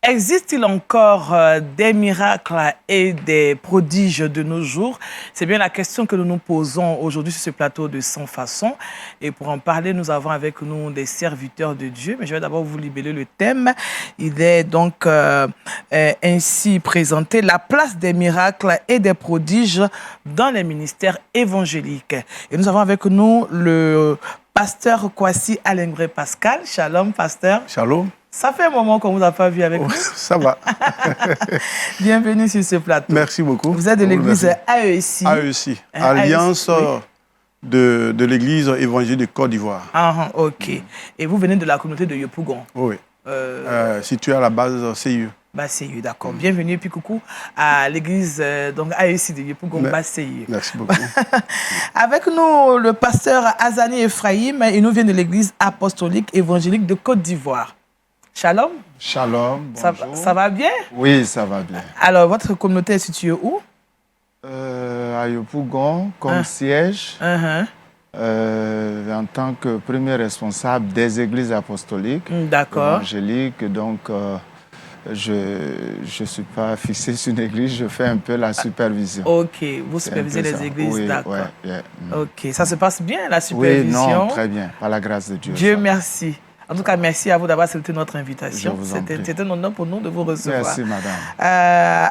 Existe-t-il encore des miracles et des prodiges de nos jours? C'est bien la question que nous nous posons aujourd'hui sur ce plateau de Sans Façon. Et pour en parler, nous avons avec nous des serviteurs de Dieu. Mais je vais d'abord vous libérer le thème. Il est donc ainsi présenté: la place des miracles et des prodiges dans les ministères évangéliques. Et nous avons avec nous le pasteur Kwasi Alengré Pascal. Shalom, pasteur. Shalom. Ça fait un moment qu'on ne vous a pas vu avec nous. Ça va. Bienvenue sur ce plateau. Merci beaucoup. Vous êtes de l'église AEC. AEC, Alliance de l'église évangélique de Côte d'Ivoire. Ah, ok. Et vous venez de la communauté de Yopougon. Oui. Située à la base CIE. Basseyeux, d'accord. Bienvenue et puis coucou à l'église donc AEC de Yopougon, Basseyeux. Merci beaucoup. Avec nous, le pasteur Azani Ephraim, il nous vient de l'église apostolique évangélique de Côte d'Ivoire. Shalom. Shalom, bonjour. Ça va bien? Oui, ça va bien. Alors, votre communauté est située où? À Yopougon, comme siège, en tant que premier responsable des églises apostoliques évangéliques. Donc, je ne suis pas fixé sur une église, je fais un peu la supervision. Ok, vous supervisez les églises, oui, d'accord. Ouais. Ok, ça se passe bien, la supervision? Oui, non, très bien, par la grâce de Dieu. Dieu merci. En tout cas, merci à vous d'avoir accepté notre invitation. C'était un honneur pour nous de vous recevoir. Merci, madame.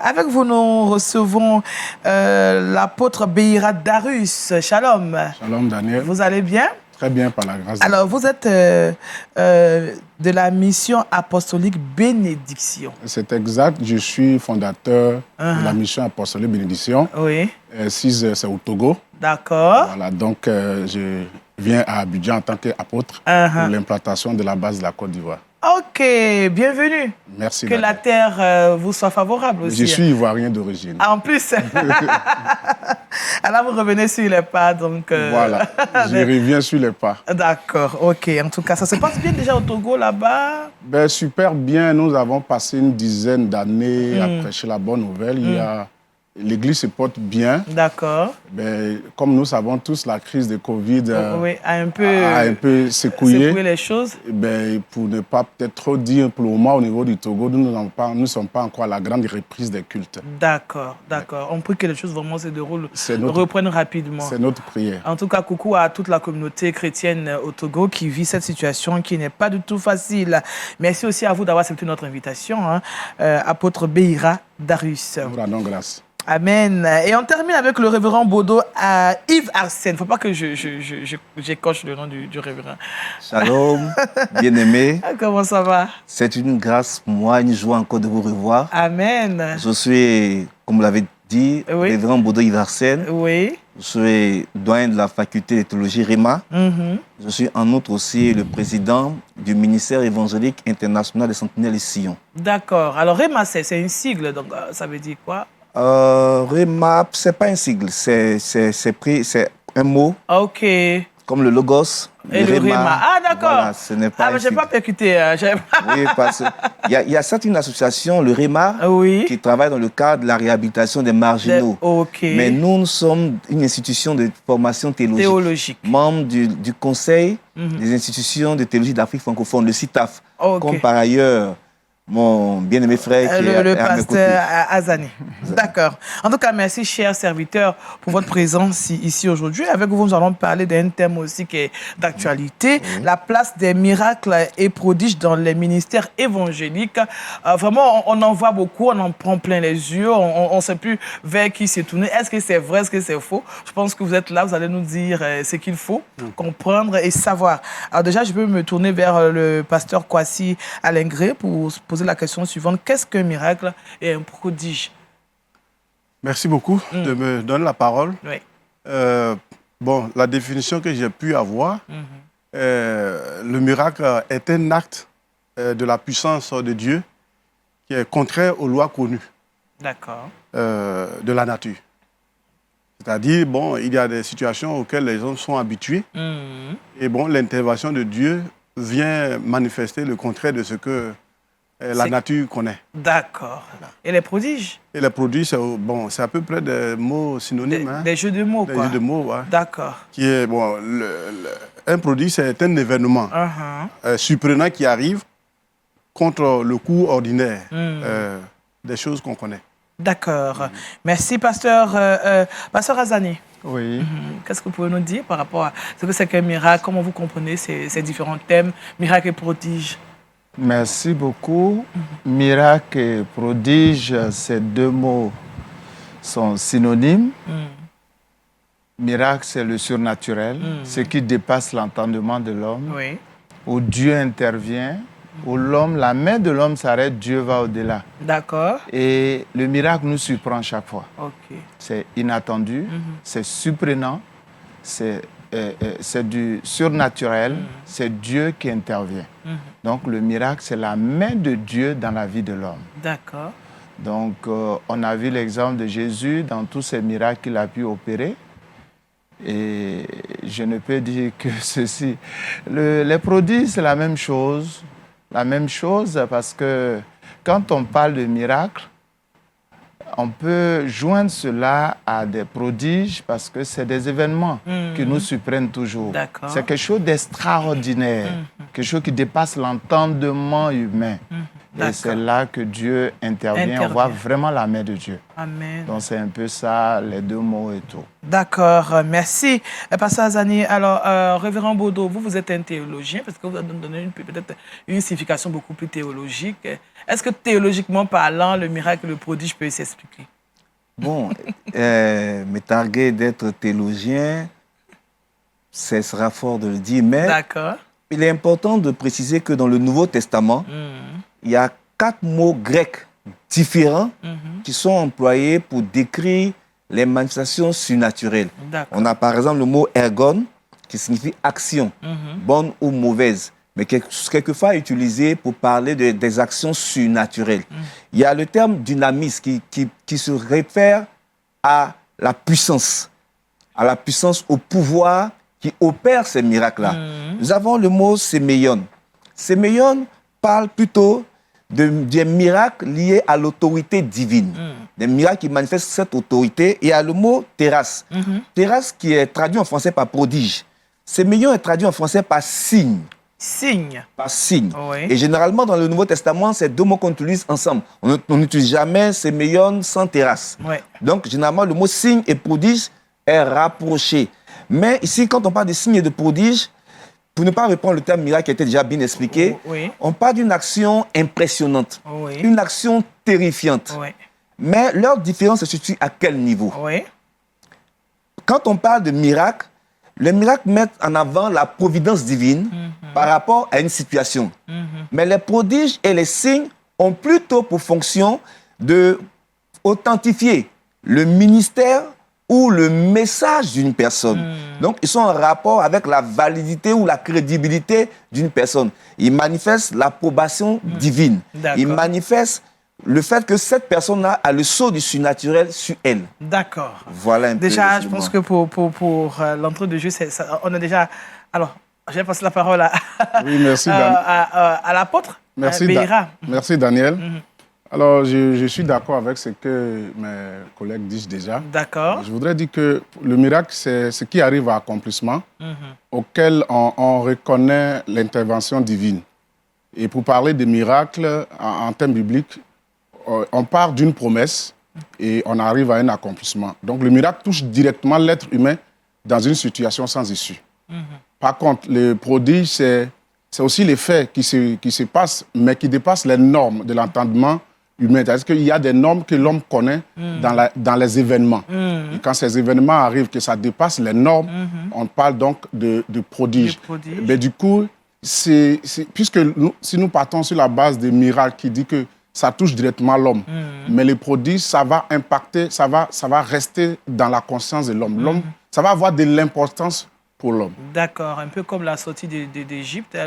Avec vous, nous recevons l'apôtre Beira Darius. Shalom. Shalom, Daniel. Vous allez bien? Très bien, par la grâce de Dieu. Alors, vous êtes de la mission apostolique Bénédiction. C'est exact. Je suis fondateur de la mission apostolique Bénédiction. Oui. C'est au Togo. D'accord. Voilà, donc je viens à Abidjan en tant qu'apôtre pour l'implantation de la base de la Côte d'Ivoire. Ok, bienvenue. Merci. Que la terre vous soit favorable aussi. Je suis ivoirien d'origine. En plus. Alors, vous revenez sur les pas, donc... Voilà, je reviens sur les pas. D'accord, ok. En tout cas, ça se passe bien déjà au Togo, là-bas? Ben, super bien. Nous avons passé une dizaine d'années à prêcher la bonne nouvelle. L'église se porte bien. D'accord. Ben, comme nous savons tous, la crise de Covid a un peu secoué les choses. Ben, pour ne pas peut-être trop dire, pour le moment, au niveau du Togo, nous ne sommes pas encore à la grande reprise des cultes. D'accord, d'accord. On prie que les choses vraiment se déroulent, reprennent rapidement. C'est notre prière. En tout cas, coucou à toute la communauté chrétienne au Togo qui vit cette situation qui n'est pas du tout facile. Merci aussi à vous d'avoir accepté notre invitation, apôtre Beira Darius. Nous rendons grâce. Amen. Et on termine avec le révérend Bodo Yves Arsène. Il ne faut pas que j'écorche le nom du révérend. Shalom, bien-aimé. Comment ça va? C'est une grâce pour moi, une joie encore de vous revoir. Amen. Je suis, comme vous l'avez dit, révérend Bodo Yves Arsène. Oui. Je suis doyen de la faculté de théologie REMA. Je suis en outre aussi le président du ministère évangélique international des Sentinelles et Sillon. D'accord. Alors REMA, c'est une sigle, donc ça veut dire quoi? REMA, ce n'est pas un sigle, c'est un mot. Ok. Comme le logos. Et le REMA. Ah, d'accord. Voilà, ce n'est pas. Ah, mais je n'ai pas percuté. Oui, parce qu'il y a certes une association, le REMA, qui travaille dans le cadre de la réhabilitation des marginaux. Mais nous sommes une institution de formation théologique. Membre du Conseil des institutions de théologie d'Afrique francophone, le CITAF. Comme par ailleurs mon bien-aimé frère qui est le pasteur Azani. D'accord. En tout cas, merci, chers serviteurs, pour votre présence ici aujourd'hui. Avec vous, nous allons parler d'un thème aussi qui est d'actualité, la place des miracles et prodiges dans les ministères évangéliques. Vraiment, on en voit beaucoup, on en prend plein les yeux, on ne sait plus vers qui se tourner. Est-ce que c'est vrai, est-ce que c'est faux? Je pense que vous êtes là, vous allez nous dire ce qu'il faut comprendre et savoir. Alors déjà, je peux me tourner vers le pasteur Kwasi Alengré pour poser la question suivante. Qu'est-ce qu'un miracle et un prodige? Merci beaucoup de me donner la parole. Oui. Bon, la définition que j'ai pu avoir, le miracle est un acte de la puissance de Dieu qui est contraire aux lois connues de la nature. C'est-à-dire, bon, il y a des situations auxquelles les gens sont habitués et bon, l'intervention de Dieu vient manifester le contraire de ce que la nature connaît. D'accord. Et les prodiges? Et les prodiges, bon, c'est à peu près des mots synonymes. Des jeux de mots, quoi. Des jeux de mots, ouais. D'accord. Qui est, bon, un prodige, c'est un événement surprenant qui arrive contre le cours ordinaire des choses qu'on connaît. D'accord. Merci, pasteur Azani. Oui. Qu'est-ce que vous pouvez nous dire par rapport à ce que c'est qu'un miracle? Comment vous comprenez ces différents thèmes, miracle et prodige? Merci beaucoup. Miracle et prodige, ces deux mots sont synonymes. Miracle, c'est le surnaturel, ce qui dépasse l'entendement de l'homme, où Dieu intervient, où l'homme, la main de l'homme s'arrête, Dieu va au-delà. D'accord. Et le miracle nous surprend chaque fois. Okay. C'est inattendu, c'est surprenant, c'est du surnaturel, c'est Dieu qui intervient. Donc le miracle, c'est la main de Dieu dans la vie de l'homme. D'accord. Donc on a vu l'exemple de Jésus dans tous ces miracles qu'il a pu opérer. Et je ne peux dire que ceci. Les prodiges, c'est la même chose. La même chose parce que quand on parle de miracle, on peut joindre cela à des prodiges parce que c'est des événements qui nous surprennent toujours. C'est quelque chose d'extraordinaire, quelque chose qui dépasse l'entendement humain. Et c'est là que Dieu intervient. On voit vraiment la main de Dieu. Amen. Donc c'est un peu ça, les deux mots et tout. D'accord, merci. Pasteur Azani, alors, Révérend Baudot, vous êtes un théologien, parce que vous avez donné peut-être une signification beaucoup plus théologique. Est-ce que théologiquement parlant, le miracle et le prodige peut s'expliquer? Bon, me targuer d'être théologien, ce sera fort de le dire, mais il est important de préciser que dans le Nouveau Testament, il y a 4 mots grecs différents qui sont employés pour décrire les manifestations surnaturelles. On a par exemple le mot ergon, qui signifie action, bonne ou mauvaise, mais quelquefois utilisé pour parler des actions surnaturelles. Il y a le terme dynamis qui se réfère à la puissance, au pouvoir qui opère ces miracles-là. Nous avons le mot séméion. Séméion parle plutôt des miracles liés à l'autorité divine, des miracles qui manifestent cette autorité. Et il y a le mot terrasse. Terrasse qui est traduit en français par prodige. Séméion est traduit en français par signe. Signe. Par signe. Et généralement, dans le Nouveau Testament, c'est 2 mots qu'on utilise ensemble. On n'utilise jamais séméion sans terrasse. Donc, généralement, le mot signe et prodige est rapproché. Mais ici, quand on parle de signe et de prodige, pour ne pas reprendre le terme miracle qui a été déjà bien expliqué, on parle d'une action impressionnante, une action terrifiante. Mais leur différence se situe à quel niveau? Quand on parle de miracle, les miracles mettent en avant la providence divine par rapport à une situation. Mais les prodiges et les signes ont plutôt pour fonction d'authentifier le ministère ou le message d'une personne. Donc, ils sont en rapport avec la validité ou la crédibilité d'une personne. Ils manifestent l'approbation divine. Ils manifestent le fait que cette personne-là a le sceau du surnaturel sur elle. D'accord. Voilà un peu. Déjà, je pense que pour l'entrée de jeu, on a déjà... Alors, je vais passer la parole à, à l'apôtre. Merci, merci, Daniel. Alors, je suis d'accord avec ce que mes collègues disent déjà. D'accord. Je voudrais dire que le miracle, c'est ce qui arrive à accomplissement, auquel on reconnaît l'intervention divine. Et pour parler de miracle, en termes bibliques, on part d'une promesse et on arrive à un accomplissement. Donc, le miracle touche directement l'être humain dans une situation sans issue. Par contre, le prodige, c'est aussi les faits qui se passent, mais qui dépassent les normes de l'entendement humain. C'est-à-dire qu'il y a des normes que l'homme connaît dans les événements. Et quand ces événements arrivent, que ça dépasse les normes, on parle donc de prodige. Mais du coup, puisque si nous partons sur la base des miracles qui dit que ça touche directement l'homme, mais les prodiges, ça va impacter, ça va rester dans la conscience de l'homme. L'homme, ça va avoir de l'importance pour l'homme. D'accord, un peu comme la sortie d'Égypte,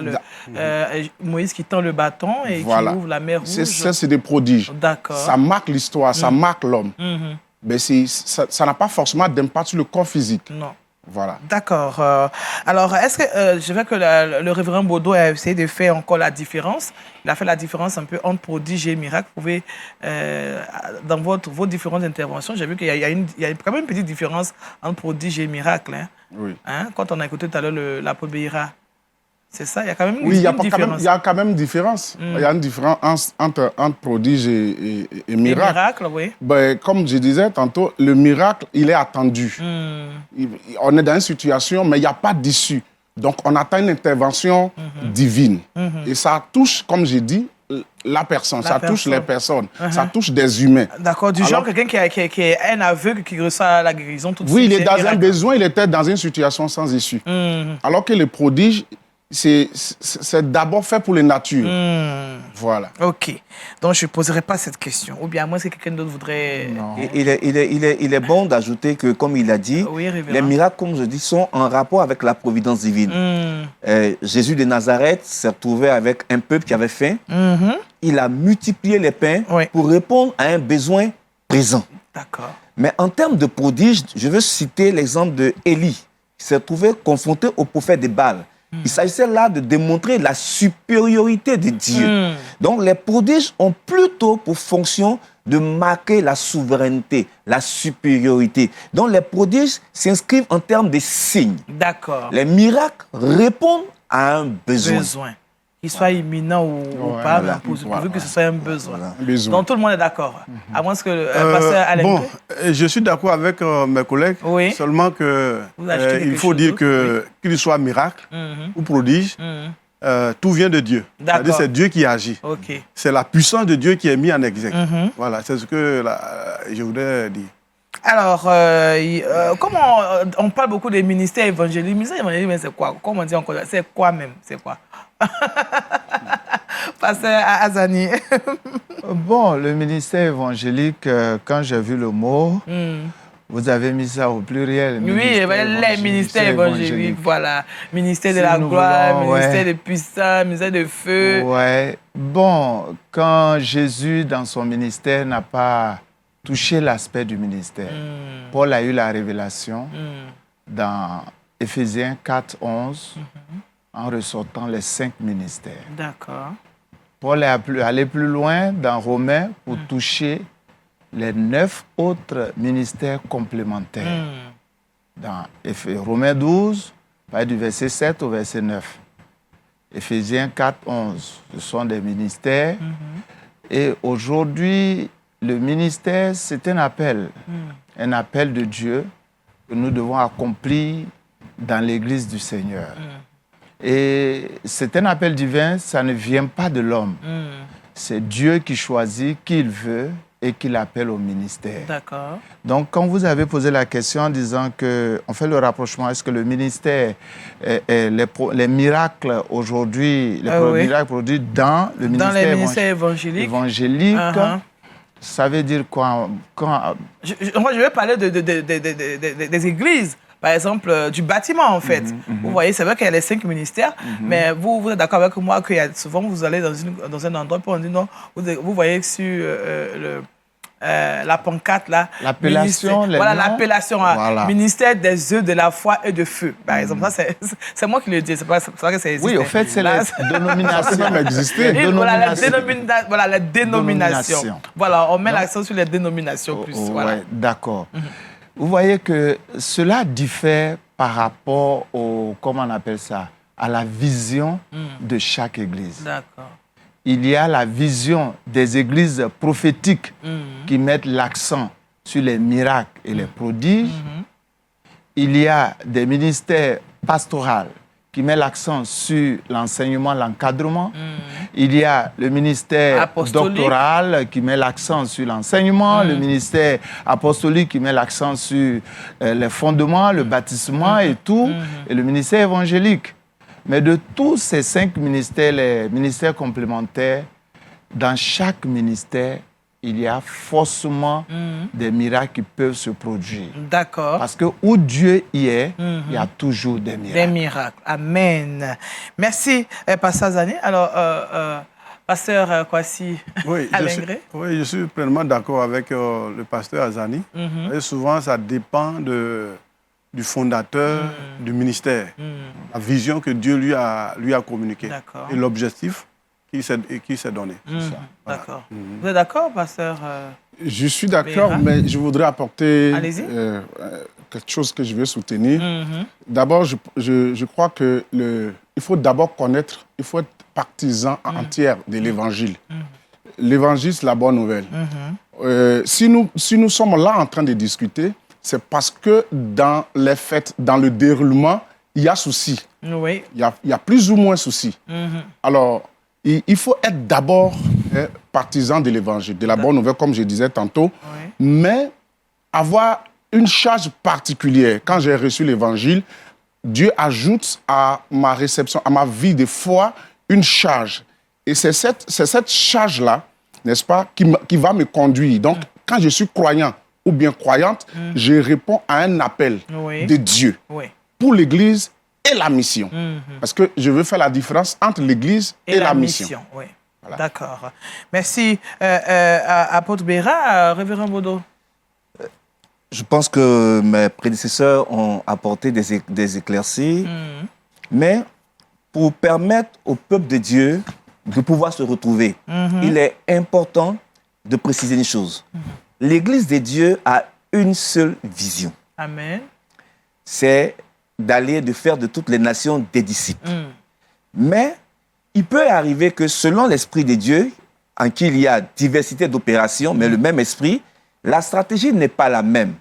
Moïse qui tend le bâton et qui ouvre la mer rouge. Ça, c'est des prodiges. D'accord. Ça marque l'histoire, ça marque l'homme. Mais ça n'a pas forcément d'impact sur le corps physique. Non. Voilà. D'accord. Alors, est-ce que je vois que le révérend Baudot a essayé de faire encore la différence. Il a fait la différence un peu entre prodige et miracle. Vous pouvez, dans vos différentes interventions, j'ai vu qu'il y a quand même une petite différence entre prodige et miracle. Hein? Oui. Hein? Quand on a écouté tout à l'heure l'apôtre Béira. C'est ça, il y a quand même une différence. Il y a quand même une différence. Il y a une différence entre prodige et miracle. Miracle, oui. Ben, comme je disais tantôt, le miracle, il est attendu. On est dans une situation, mais il n'y a pas d'issue. Donc, on attend une intervention divine. Et ça touche, comme j'ai dit, la personne, ça touche les personnes, ça touche des humains. D'accord, du genre quelqu'un qui est un aveugle qui reçoit la guérison tout de suite. Oui, il est dans un besoin, il était dans une situation sans issue. Alors que le prodige, c'est d'abord fait pour les natures. Voilà. OK. Donc, je ne poserai pas cette question. Ou bien, moi, si quelqu'un d'autre voudrait... Non. Il est bon d'ajouter que, comme il a dit, les miracles, comme je dis, sont en rapport avec la providence divine. Jésus de Nazareth s'est retrouvé avec un peuple qui avait faim. Il a multiplié les pains pour répondre à un besoin présent. D'accord. Mais en termes de prodige, je veux citer l'exemple de Élie, qui s'est trouvé confronté au prophète de Baal. Il s'agissait là de démontrer la supériorité de Dieu. Donc les prodiges ont plutôt pour fonction de marquer la souveraineté, la supériorité. Donc les prodiges s'inscrivent en termes de signes. D'accord. Les miracles répondent à un besoin. Qu'il soit imminent ou pas, pourvu que ce soit un besoin. Donc tout le monde est d'accord. À moins que le pasteur Alain... Bon, je suis d'accord avec mes collègues, seulement que il faut dire qu'il soit miracle ou prodige, tout vient de Dieu. C'est-à-dire c'est Dieu qui agit. C'est la puissance de Dieu qui est mise en exergue. Voilà, c'est ce que je voudrais dire. Alors, comme on parle beaucoup des ministères évangéliques, ministère évangélique, c'est quoi? Comment on dit encore? C'est quoi même? C'est quoi? Pasteur Azani. Bon, le ministère évangélique, quand j'ai vu le mot, vous avez mis ça au pluriel. Oui, les ministères évangéliques, voilà. Ministère de la gloire, ministère de puissance, ministère de feu. Ouais. Bon, quand Jésus, dans son ministère, n'a pas touché l'aspect du ministère, Paul a eu la révélation dans Éphésiens 4, 11, en ressortant les 5 ministères. D'accord. Paul est allé plus loin dans Romains pour toucher les 9 autres ministères complémentaires. Dans Romains 12, du verset 7 au verset 9. Éphésiens 4, 11, ce sont des ministères. Et aujourd'hui, le ministère, c'est un appel de Dieu que nous devons accomplir dans l'Église du Seigneur. Et c'est un appel divin, ça ne vient pas de l'homme. C'est Dieu qui choisit qui il veut et qui l'appelle au ministère. D'accord. Donc, quand vous avez posé la question en disant qu'on fait le rapprochement, est-ce que le ministère, les miracles aujourd'hui, miracles produits dans le ministère évangélique, ça veut dire quoi? Moi, je vais parler des églises. Par exemple, du bâtiment, en fait. Vous voyez, c'est vrai qu'il y a les 5 ministères, mais vous êtes d'accord avec moi que souvent, vous allez dans un endroit, puis on dit non, vous voyez sur la pancarte, là. L'appellation, voilà, l'appellation. Voilà. Ministère des œufs, de la foi et de feu, par exemple. Ça, c'est moi qui le dis, c'est pas vrai que ça existe. Oui, au fait, c'est la dénomination. Voilà, la dénomination. Voilà, on met l'accent sur les dénominations plus. Voilà. Ouais, d'accord. Vous voyez que cela diffère par rapport comment on appelle ça, à la vision de chaque église. D'accord. Il y a la vision des églises prophétiques qui mettent l'accent sur les miracles et les prodiges. Il y a des ministères pastoraux qui mettent l'accent sur l'enseignement, l'encadrement. Il y a le ministère doctoral qui met l'accent sur l'enseignement, le ministère apostolique qui met l'accent sur les fondements, le baptisement et tout, et le ministère évangélique. Mais de tous ces 5 ministères, les ministères complémentaires, dans chaque ministère, il y a forcément des miracles qui peuvent se produire. D'accord. Parce que où Dieu y est, il y a toujours des miracles. Des miracles. Amen. Merci, Pasteur Azani. Alors, Pasteur Kwasi Alengré. Oui, je suis pleinement d'accord avec le pasteur Azani. Et souvent, ça dépend du fondateur du ministère. La vision que Dieu lui a communiquée. Et l'objectif qui s'est donné. Voilà. D'accord. Vous êtes d'accord, pasteur Je suis d'accord, mais je voudrais apporter quelque chose que je veux soutenir. D'abord, je crois que il faut d'abord connaître, il faut être partisan entier de l'Évangile. L'Évangile, c'est la bonne nouvelle. Si nous sommes là en train de discuter, c'est parce que dans les faits, dans le déroulement, il y a souci. Oui. Il y a plus ou moins souci. Alors, il faut être d'abord partisan de l'Évangile, de la bonne nouvelle, comme je disais tantôt, mais avoir une charge particulière. Quand j'ai reçu l'Évangile, Dieu ajoute à ma réception, à ma vie de foi, une charge. Et c'est cette charge-là, n'est-ce pas, qui va me conduire. Donc, quand je suis croyant ou bien croyante, je réponds à un appel de Dieu pour l'Église et la mission. Parce que je veux faire la différence entre l'Église et la mission. Oui. Voilà. D'accord. Merci. Apôtre Béra, Révérend Bodo. Je pense que mes prédécesseurs ont apporté des éclaircies, mais pour permettre au peuple de Dieu de pouvoir se retrouver, il est important de préciser une chose. L'Église de Dieu a une seule vision. Amen. C'est d'aller, de faire de toutes les nations des disciples. Mais il peut arriver que selon l'Esprit de Dieu, en qui il y a diversité d'opérations, mais le même esprit, la stratégie n'est pas la même.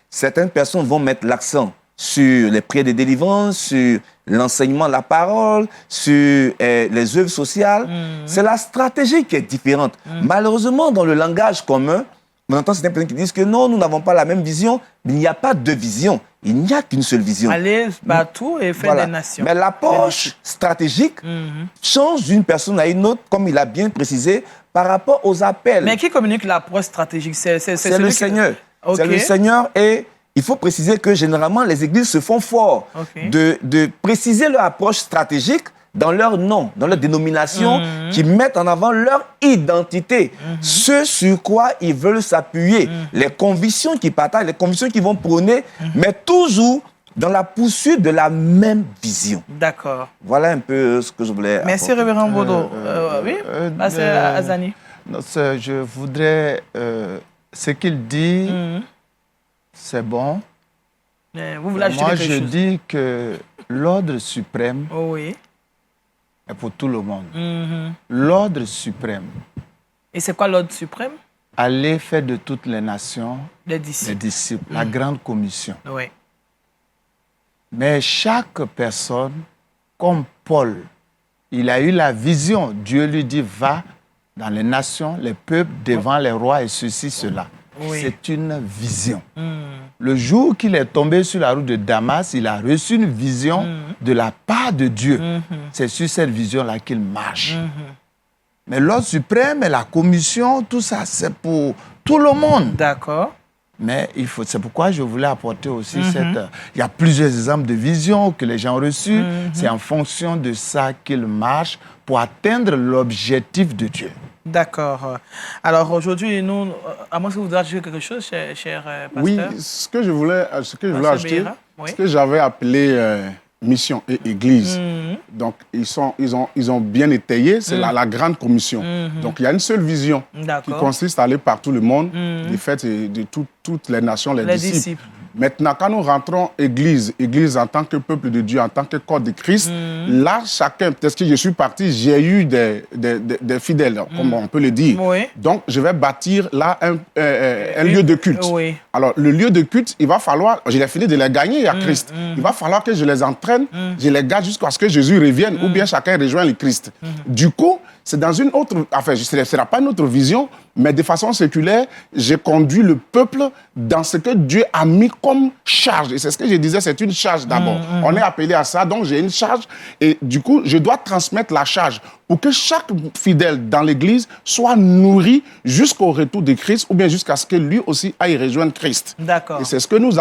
Certaines personnes vont mettre l'accent sur les prières de délivrance, sur l'enseignement de la parole, sur les œuvres sociales. C'est la stratégie qui est différente. Malheureusement, dans le langage commun, on entend certaines personnes qui disent que non, nous n'avons pas la même vision. Mais il n'y a pas de vision. Il n'y a qu'une seule vision. Aller partout et faire des nations. Mais l'approche stratégique change d'une personne à une autre, comme il a bien précisé, par rapport aux appels. Mais qui communique l'approche stratégique? C'est le Seigneur. C'est le Seigneur. Et il faut préciser que généralement, les églises se font fort de préciser leur approche stratégique dans leur nom, dans leur dénomination, qui mettent en avant leur identité, ce sur quoi ils veulent s'appuyer, les convictions qu'ils partagent, les convictions qu'ils vont prôner, mais toujours dans la poursuite de la même vision. D'accord. Voilà un peu ce que je voulais apporter. Merci, Révérend Bodo. Oui, c'est Azani. Je voudrais... ce qu'il dit, c'est bon. Vous voulez ajouter Moi, quelque je chose? dis que l'ordre suprême est pour tout le monde. L'ordre suprême. Et c'est quoi l'ordre suprême? Aller faire de toutes les nations les disciples. La grande commission. Oui. Mais chaque personne, comme Paul, il a eu la vision. Dieu lui dit, va dans les nations, les peuples, devant les rois et ceci, cela. C'est une vision. Le jour qu'il est tombé sur la route de Damas, il a reçu une vision de la part de Dieu. C'est sur cette vision-là qu'il marche. Mais l'ordre suprême et la commission, tout ça, c'est pour tout le monde. D'accord. Mais c'est pourquoi je voulais apporter aussi il y a plusieurs exemples de visions que les gens ont reçues. C'est en fonction de ça qu'ils marchent pour atteindre l'objectif de Dieu. D'accord. Alors aujourd'hui, nous, à moins que vous voudriez ajouter quelque chose, cher pasteur. Oui, ce que je voulais ajouter, ce que j'avais appelé mission et église. Donc, ils ont bien étayé, c'est la grande commission. Donc, il y a une seule vision qui consiste à aller par tout le monde, des fêtes de toutes les nations, les disciples. Maintenant, quand nous rentrons église en tant que peuple de Dieu, en tant que corps de Christ, là, chacun, peut-être que je suis parti, j'ai eu des fidèles, comme on peut le dire. Donc, je vais bâtir là un lieu de culte. Alors, le lieu de culte, il va falloir, je l'ai fini de les gagner à Christ. Il va falloir que je les entraîne, je les garde jusqu'à ce que Jésus revienne, ou bien chacun rejoigne le Christ. Du coup, c'est dans une autre... Enfin, ce ne sera pas une autre vision, mais de façon séculaire, j'ai conduit le peuple dans ce que Dieu a mis comme charge. Et c'est ce que je disais, c'est une charge d'abord. On est appelé à ça, donc j'ai une charge. Et du coup, je dois transmettre la charge pour que chaque fidèle dans l'Église soit nourri jusqu'au retour de Christ, ou bien jusqu'à ce que lui aussi aille rejoindre Christ. D'accord. Et c'est ce que nous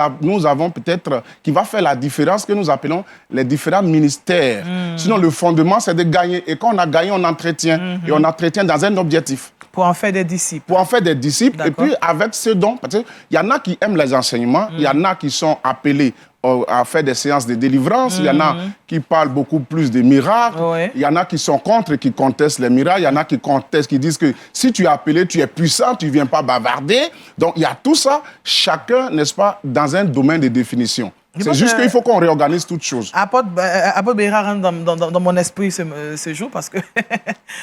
avons peut-être, qui va faire la différence, que nous appelons les différents ministères. Sinon, le fondement, c'est de gagner. Et quand on a gagné, on entretient. entretient. Et on entretient dans un objectif. Pour en faire des disciples. Pour en faire des disciples. Et puis avec ce don, parce qu'il y en a qui aiment les enseignements, il y en a qui sont appelés à faire des séances de délivrance, il y en a qui parlent beaucoup plus de miracles, il y en a qui sont contre et qui contestent les miracles, il y en a qui contestent, qui disent que si tu es appelé, tu es puissant, tu ne viens pas bavarder. Donc il y a tout ça, chacun, n'est-ce pas, dans un domaine de définition. C'est juste qu'il faut qu'on réorganise toutes choses. Apôtre Béira rentre dans mon esprit ce jour parce que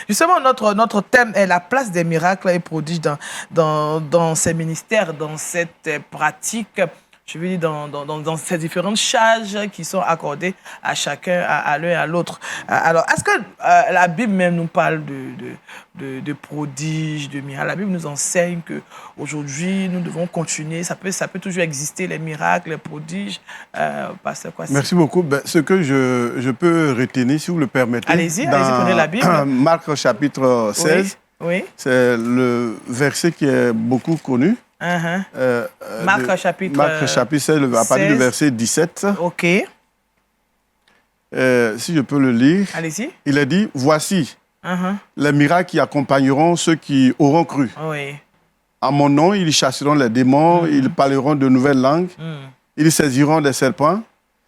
justement notre thème est la place des miracles et prodiges dans ces ministères, dans cette pratique, je veux dire dans ces différentes charges qui sont accordées à chacun, à l'un et à l'autre. Alors, est-ce que la Bible même nous parle de prodiges, de miracles? La Bible nous enseigne qu'aujourd'hui, nous devons continuer. Ça peut toujours exister, les miracles, les prodiges. Pasteur Kwasi. Merci beaucoup. Ce que je peux retenir, si vous le permettez. Allez-y, prenez la Bible. Marc chapitre 16. Oui. C'est le verset qui est beaucoup connu. Marc chapitre 16, à partir du verset 17. OK. Si je peux le lire. Allez-y. Il a dit, voici les miracles qui accompagneront ceux qui auront cru. Oui. À mon nom, ils chasseront les démons, ils parleront de nouvelles langues, ils saisiront des serpents.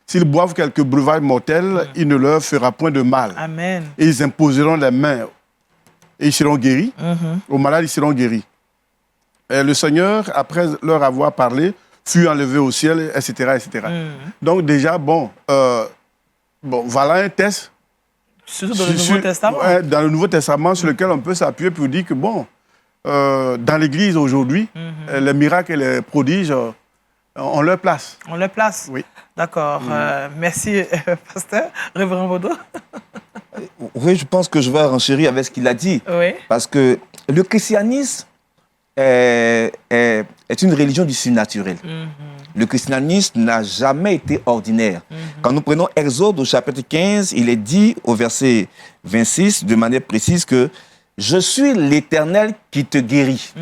S'ils boivent quelques breuvages mortels, il ne leur fera point de mal. Amen. Et ils imposeront les mains et ils seront guéris. Aux malades, ils seront guéris. Et le Seigneur, après leur avoir parlé, fut enlevé au ciel, etc. etc. Donc déjà, voilà un test. Surtout dans le Nouveau Testament. Dans le Nouveau Testament, sur lequel on peut s'appuyer pour dire que, dans l'Église aujourd'hui, les miracles et les prodiges ont leur place. On leur place. Oui. D'accord. Merci, pasteur. Révérend Baudot. Oui, je pense que je vais renchérir avec ce qu'il a dit. Oui. Parce que le christianisme est une religion du surnaturel. Le christianisme n'a jamais été ordinaire. Quand nous prenons Exode au chapitre 15, il est dit au verset 26 de manière précise que « Je suis l'Éternel qui te guérit ».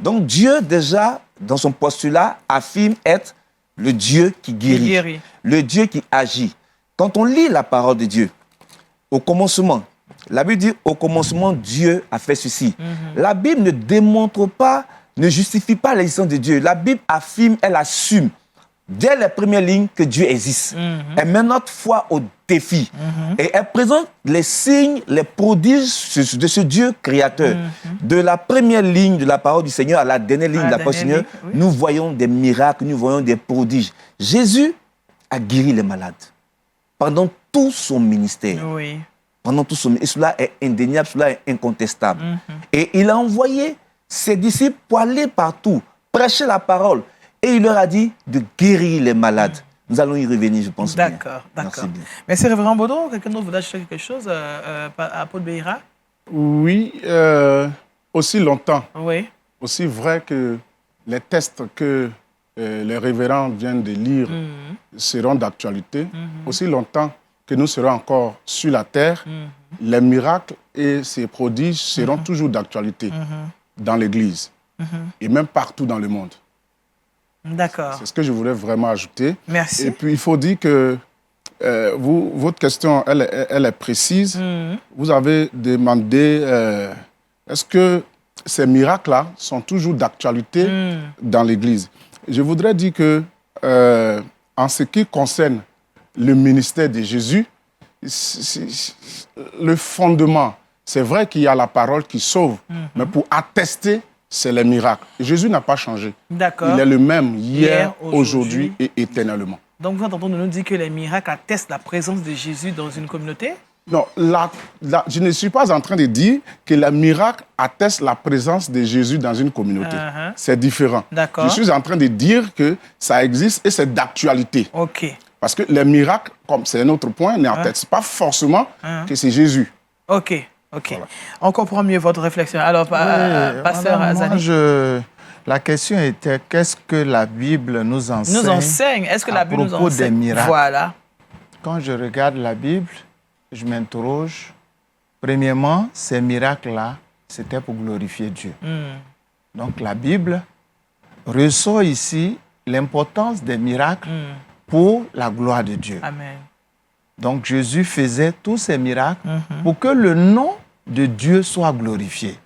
Donc Dieu déjà, dans son postulat, affirme être le Dieu qui guérit, le Dieu qui agit. Quand on lit la parole de Dieu, au commencement, la Bible dit « Au commencement, Dieu a fait ceci ». La Bible ne démontre pas, ne justifie pas l'existence de Dieu. La Bible affirme, elle assume, dès les premières lignes, que Dieu existe. Elle met notre foi au défi. Et elle présente les signes, les prodiges de ce Dieu créateur. De la première ligne de la parole du Seigneur à la dernière ligne de la parole du Seigneur, nous voyons des miracles, nous voyons des prodiges. Jésus a guéri les malades pendant tout son ministère. Oui. Pendant tout son ministère. Et cela est indéniable, cela est incontestable. Et il a envoyé ses disciples pour aller partout, prêcher la parole. Et il leur a dit de guérir les malades. Nous allons y revenir, je pense. D'accord, d'accord. Merci, Révérend Baudot. Quelqu'un d'autre voudrait ajouter quelque chose à Apôtre Béira? Oui, aussi longtemps. Oui. Aussi vrai que les textes que les révérends viennent de lire seront d'actualité. Aussi longtemps que nous serons encore sur la terre, les miracles et ces prodiges seront toujours d'actualité dans l'Église et même partout dans le monde. D'accord. C'est ce que je voulais vraiment ajouter. Merci. Et puis, il faut dire que votre question, elle est précise. Vous avez demandé, est-ce que ces miracles-là sont toujours d'actualité dans l'Église? Je voudrais dire que, en ce qui concerne le ministère de Jésus, le fondement, c'est vrai qu'il y a la parole qui sauve, mais pour attester, c'est les miracles. Jésus n'a pas changé. D'accord. Il est le même hier, aujourd'hui et éternellement. Donc vous entendez nous dire que les miracles attestent la présence de Jésus dans une communauté? Non, je ne suis pas en train de dire que les miracles attestent la présence de Jésus dans une communauté. C'est différent. D'accord. Je suis en train de dire que ça existe et c'est d'actualité. OK. Parce que les miracles, comme c'est un autre point, n'attestent pas forcément que c'est Jésus. OK. OK. Voilà. On comprend mieux votre réflexion. Alors, pasteur Azani. La question était, qu'est-ce que la Bible nous enseigne? Nous enseigne. Est-ce que la Bible nous enseigne? À propos des miracles. Voilà. Quand je regarde la Bible, je m'interroge. Premièrement, ces miracles-là, c'était pour glorifier Dieu. Donc, la Bible ressort ici l'importance des miracles pour la gloire de Dieu. Amen. Donc, Jésus faisait tous ces miracles pour que le nom de Dieu soit glorifié.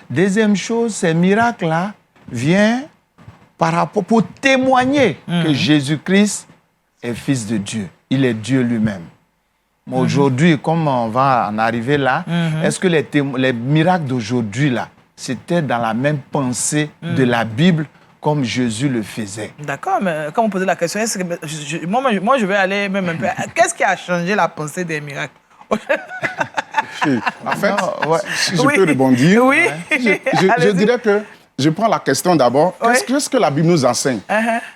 Deuxième chose, ces miracles-là viennent par rapport pour témoigner que Jésus-Christ est fils de Dieu. Il est Dieu lui-même. Mais aujourd'hui, comme on va en arriver là, est-ce que les miracles d'aujourd'hui, là, c'était dans la même pensée de la Bible comme Jésus le faisait? D'accord, mais quand on posait la question, moi, je vais aller même un peu... Qu'est-ce qui a changé la pensée des miracles? En fait, si je peux rebondir, je dirais que je prends la question d'abord. Qu'est-ce que la Bible nous enseigne?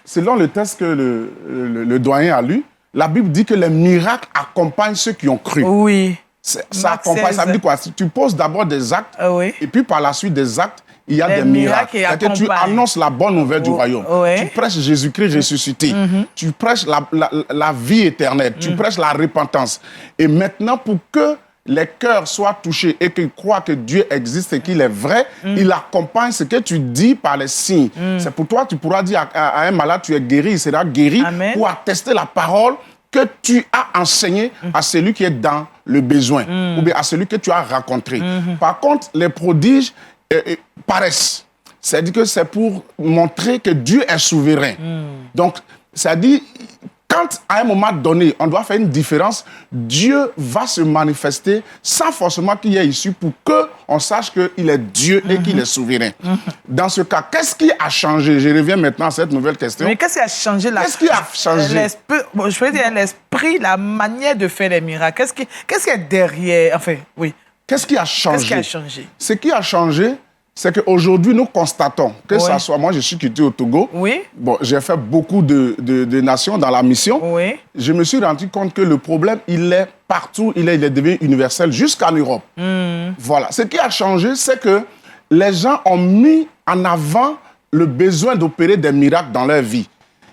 Selon le texte que le doyen a lu, la Bible dit que les miracles accompagnent ceux qui ont cru. Oui. Ça accompagne, ça veut dire quoi? Si tu poses d'abord des actes, et puis par la suite des actes, il y a des miracles. C'est-à-dire que tu annonces la bonne nouvelle du royaume. Tu prêches Jésus-Christ ressuscité. Tu prêches la vie éternelle. Tu prêches la repentance. Et maintenant, pour que les cœurs soient touchés et qu'ils croient que Dieu existe et qu'il est vrai, il accompagne ce que tu dis par les signes. C'est pour toi, tu pourras dire à un malade, tu es guéri, il sera guéri. Amen. Pour attester la parole que tu as enseignée à celui qui est dans le besoin, ou bien à celui que tu as rencontré. Par contre, les prodiges paraissent. C'est-à-dire que c'est pour montrer que Dieu est souverain. Donc, c'est-à-dire, quand à un moment donné, on doit faire une différence, Dieu va se manifester sans forcément qu'il y ait issue pour qu'on sache qu'il est Dieu et qu'il est souverain. Dans ce cas, qu'est-ce qui a changé? Je reviens maintenant à cette nouvelle question. Mais qu'est-ce qui a changé? Qu'est-ce qui a changé? Je peux dire l'esprit, la manière de faire les miracles. Qu'est-ce qui est derrière? Enfin, oui. Qu'est-ce qui a changé? Qu'est-ce qui a changé? Ce qui a changé, c'est qu'aujourd'hui, nous constatons que ça soit... Moi, je suis quitté au Togo. Oui. Bon, j'ai fait beaucoup de nations dans la mission. Oui. Je me suis rendu compte que le problème, il est partout. Il est devenu universel jusqu'en Europe. Voilà. Ce qui a changé, c'est que les gens ont mis en avant le besoin d'opérer des miracles dans leur vie.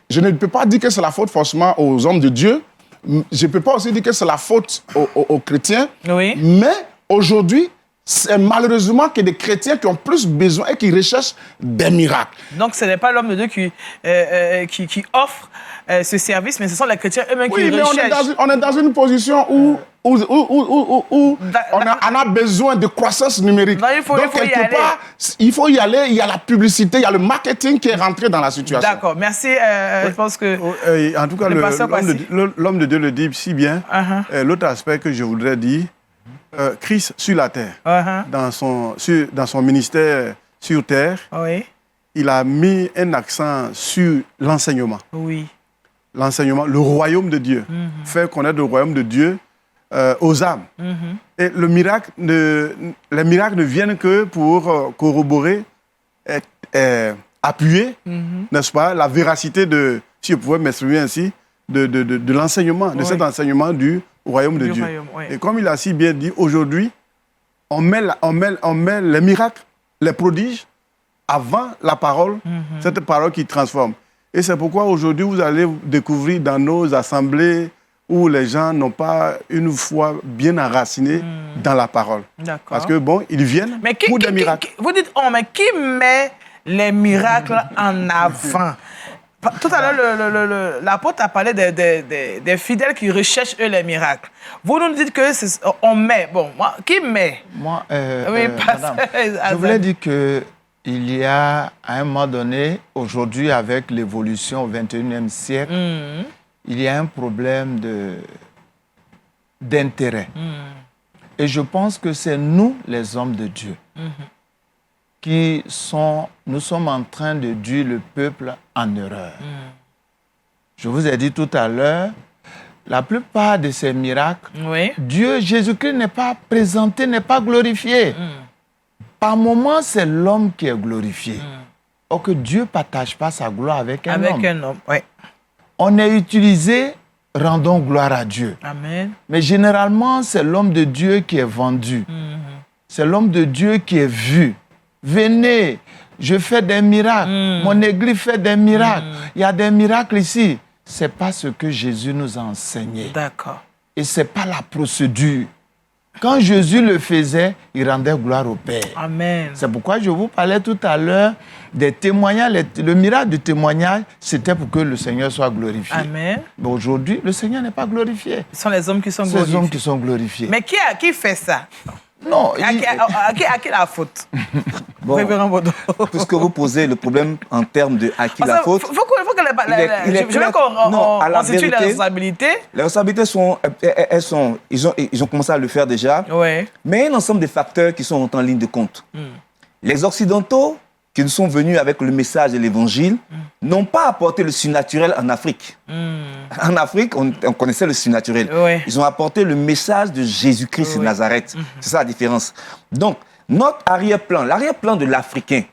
Je ne peux pas dire que c'est la faute forcément aux hommes de Dieu. Je ne peux pas aussi dire que c'est la faute aux chrétiens. Oui. Mais aujourd'hui, c'est malheureusement que des chrétiens qui ont plus besoin et qui recherchent des miracles. Donc, ce n'est pas l'homme de Dieu qui offre ce service, mais ce sont les chrétiens eux-mêmes qui le recherchent. On est dans une position où on a besoin de croissance numérique. Non, Donc, quelque part, il faut y aller. Il y a la publicité, il y a le marketing qui est rentré dans la situation. D'accord, merci. Je pense que... En tout cas, l'homme de Dieu le dit si bien. L'autre aspect que je voudrais dire, Christ sur la terre, dans son ministère sur terre, il a mis un accent sur l'enseignement. Oui. L'enseignement, le royaume de Dieu. Faire connaître le royaume de Dieu aux âmes. Et les miracles ne viennent que pour corroborer, appuyer, n'est-ce pas, la véracité de, si je pouvais m'exprimer ainsi, de l'enseignement, de cet enseignement du royaume de Dieu. Et comme il a si bien dit, aujourd'hui, on met les miracles, les prodiges, avant la parole, cette parole qui transforme. Et c'est pourquoi aujourd'hui, vous allez découvrir dans nos assemblées où les gens n'ont pas une foi bien enracinée dans la parole. Parce que, bon, ils viennent pour des miracles. Vous dites, mais qui met les miracles en avant? Tout à l'heure, l'apôtre a parlé des fidèles qui recherchent, eux, les miracles. Vous nous dites qu'on met. Bon, qui met? Moi, madame, je voulais dire qu'il y a, à un moment donné, aujourd'hui, avec l'évolution au XXIe siècle, il y a un problème d'intérêt. Et je pense que c'est nous, les hommes de Dieu, nous sommes en train de duire le peuple en erreur. Je vous ai dit tout à l'heure, la plupart de ces miracles, Dieu, Jésus-Christ n'est pas présenté, n'est pas glorifié. Par moments, c'est l'homme qui est glorifié. Or que Dieu ne partage pas sa gloire avec un homme. On est utilisé, rendons gloire à Dieu. Amen. Mais généralement, c'est l'homme de Dieu qui est vendu. C'est l'homme de Dieu qui est vu. Venez, je fais des miracles. Mon église fait des miracles. Il y a des miracles ici. Ce n'est pas ce que Jésus nous a enseigné. D'accord. Et ce n'est pas la procédure. Quand Jésus le faisait, il rendait gloire au Père. Amen. C'est pourquoi je vous parlais tout à l'heure des témoignages. Le miracle du témoignage, c'était pour que le Seigneur soit glorifié. Amen. Mais aujourd'hui, le Seigneur n'est pas glorifié. Ce sont les hommes qui sont glorifiés. Ce sont les hommes qui sont glorifiés. Mais qui fait ça? Non. À qui la faute? Bon, puisque vous posez le problème en termes de à qui la faute... Il faut qu'on situe les responsabilités. Les responsabilités ils ont commencé à le faire déjà. Ouais. Mais il y a un ensemble de facteurs qui sont en ligne de compte. Les Occidentaux qui nous sont venus avec le message de l'Évangile n'ont pas apporté le surnaturel en Afrique. En Afrique, on connaissait le surnaturel. Ouais. Ils ont apporté le message de Jésus-Christ de Nazareth. C'est ça la différence. Donc, notre arrière-plan, l'arrière-plan de l'Africain,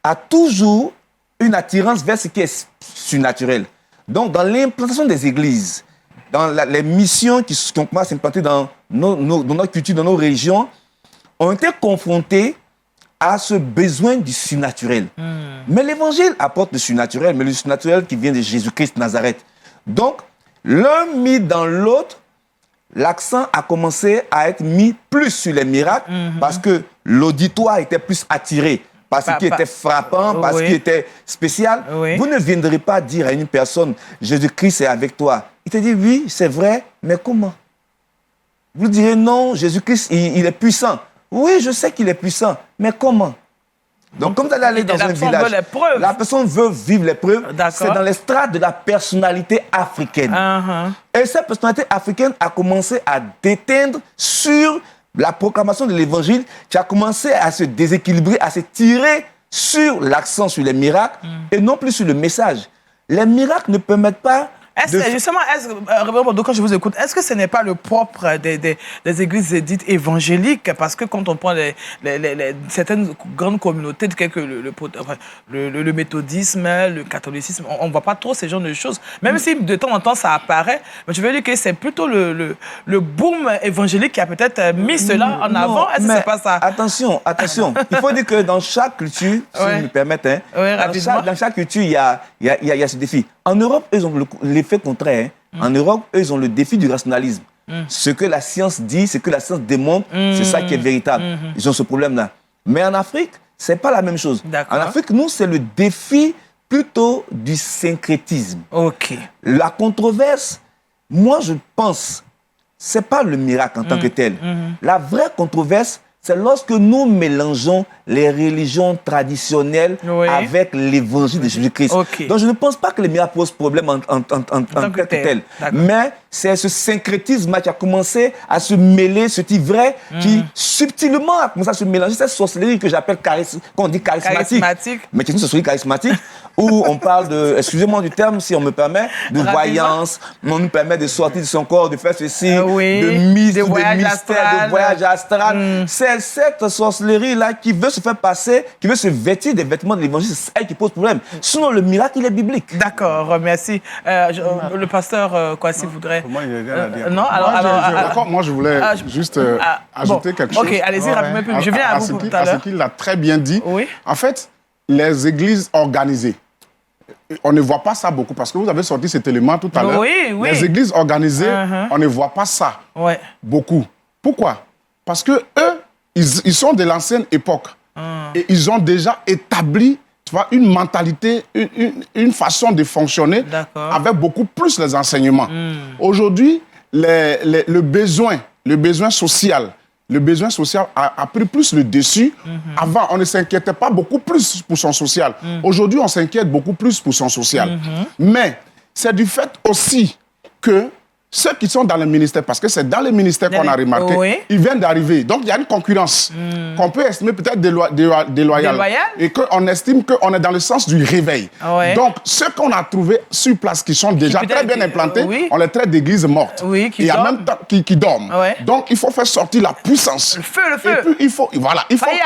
a toujours une attirance vers ce qui est surnaturel. Donc, dans l'implantation des églises, dans les missions qui ont commencé à s'implanter dans notre culture, dans nos régions, ont été confrontés à ce besoin du surnaturel. Mais l'Évangile apporte le surnaturel, mais le surnaturel qui vient de Jésus-Christ de Nazareth. Donc, l'un mis dans l'autre, l'accent a commencé à être mis plus sur les miracles parce que l'auditoire était plus attiré par ce qui était frappant, par ce qui était spécial. Vous ne viendrez pas dire à une personne, Jésus-Christ est avec toi. Il te dit, oui, c'est vrai, mais comment? Vous direz, non, Jésus-Christ, il est puissant. Oui, je sais qu'il est puissant, mais comment? Donc, comme vous allez aller dans un village, la personne veut vivre l'épreuve, c'est dans les strates de la personnalité africaine. Et cette personnalité africaine a commencé à déteindre sur la proclamation de l'Évangile, qui a commencé à se déséquilibrer, à se tirer sur l'accent sur les miracles et non plus sur le message. Les miracles ne permettent pas... Justement, quand je vous écoute, est-ce que ce n'est pas le propre des églises dites évangéliques? Parce que quand on prend certaines grandes communautés, telles que le méthodisme, le catholicisme, on ne voit pas trop ce genre de choses. Même si de temps en temps ça apparaît, mais je veux dire que c'est plutôt le boom évangélique qui a peut-être mis cela en avant. Est-ce que c'est pas ça? Attention. Il faut dire que dans chaque culture, si vous me permettez, dans chaque culture, il y a ce défi. En Europe, ils ont l'effet contraire. En Europe, ils ont le défi du rationalisme. Ce que la science dit, ce que la science démontre, c'est ça qui est véritable. Ils ont ce problème-là. Mais en Afrique, ce n'est pas la même chose. En Afrique, nous, c'est le défi plutôt du syncrétisme. La controverse, moi, je pense, ce n'est pas le miracle en tant que tel. La vraie controverse, c'est lorsque nous mélangeons les religions traditionnelles avec l'évangile de Jésus-Christ. Donc, je ne pense pas que les miracles posent problème en tant que tel. Mais c'est ce syncrétisme qui a commencé à se mêler, ce type vrai, qui subtilement a commencé à se mélanger. Cette sorcellerie que j'appelle charismatique. Mais qui est une sorcellerie charismatique, où on parle de, excusez-moi du terme, si on me permet, de voyance. On nous permet de sortir de son corps, de faire ceci, de mise, de mystère, de voyage astral. C'est cette sorcellerie-là qui veut se faire passer, qui veut se vêtir des vêtements de l'évangile, c'est elle qui pose problème. Sinon, le miracle, il est biblique. D'accord, merci. Le pasteur, Kwasi voudrait... Moi, il n'y a rien à dire. Non, alors... Moi, je voulais juste ajouter quelque chose. Ok, allez-y, rapidement. Je viens à vous tout à l'heure. À ce qu'il l'a très bien dit. En fait, les églises organisées, on ne voit pas ça beaucoup, parce que vous avez sorti cet élément tout à l'heure. Les églises organisées, on ne voit pas ça beaucoup. Pourquoi? Parce que eux, ils sont de l'ancienne époque. Et ils ont déjà établi, tu vois, une mentalité, une façon de fonctionner avec beaucoup plus les enseignements. Aujourd'hui, le besoin social a pris plus le dessus. Avant, on ne s'inquiétait pas beaucoup plus pour son social. Aujourd'hui, on s'inquiète beaucoup plus pour son social. Mais c'est du fait aussi que ceux qui sont dans le ministère, parce que c'est dans les ministères qu'on a remarqué, ils viennent d'arriver. Donc, il y a une concurrence qu'on peut estimer peut-être déloyale. Et qu'on estime qu'on est dans le sens du réveil. Donc, ceux qu'on a trouvés sur place, qui sont déjà très bien implantés, on les traite d'églises mortes. Et en même temps, qui dorment. Donc, il faut faire sortir la puissance. Le feu. Et puis,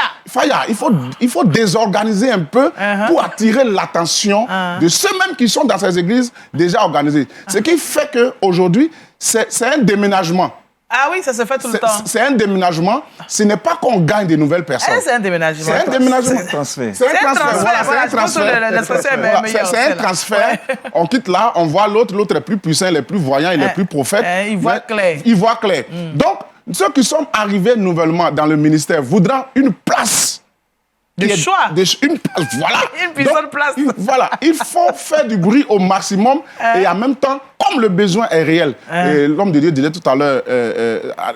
il faut désorganiser un peu pour attirer l'attention de ceux-mêmes qui sont dans ces églises déjà organisées. Ce qui fait qu'aujourd'hui, c'est un déménagement. Ah oui, ça se fait tout le temps. C'est un déménagement. Ce n'est pas qu'on gagne de nouvelles personnes. C'est un déménagement. C'est un déménagement. C'est un transfert. C'est un transfert. On quitte là, on voit l'autre. L'autre est plus puissant, il est plus voyant, il est plus prophète. Il voit clair. Il voit clair. Donc, ceux qui sont arrivés nouvellement dans le ministère voudront une place. De choix. Une place, voilà. Une puissante place. Voilà. Il faut faire du bruit au maximum et en même temps comme le besoin est réel, et l'homme de Dieu disait tout à l'heure,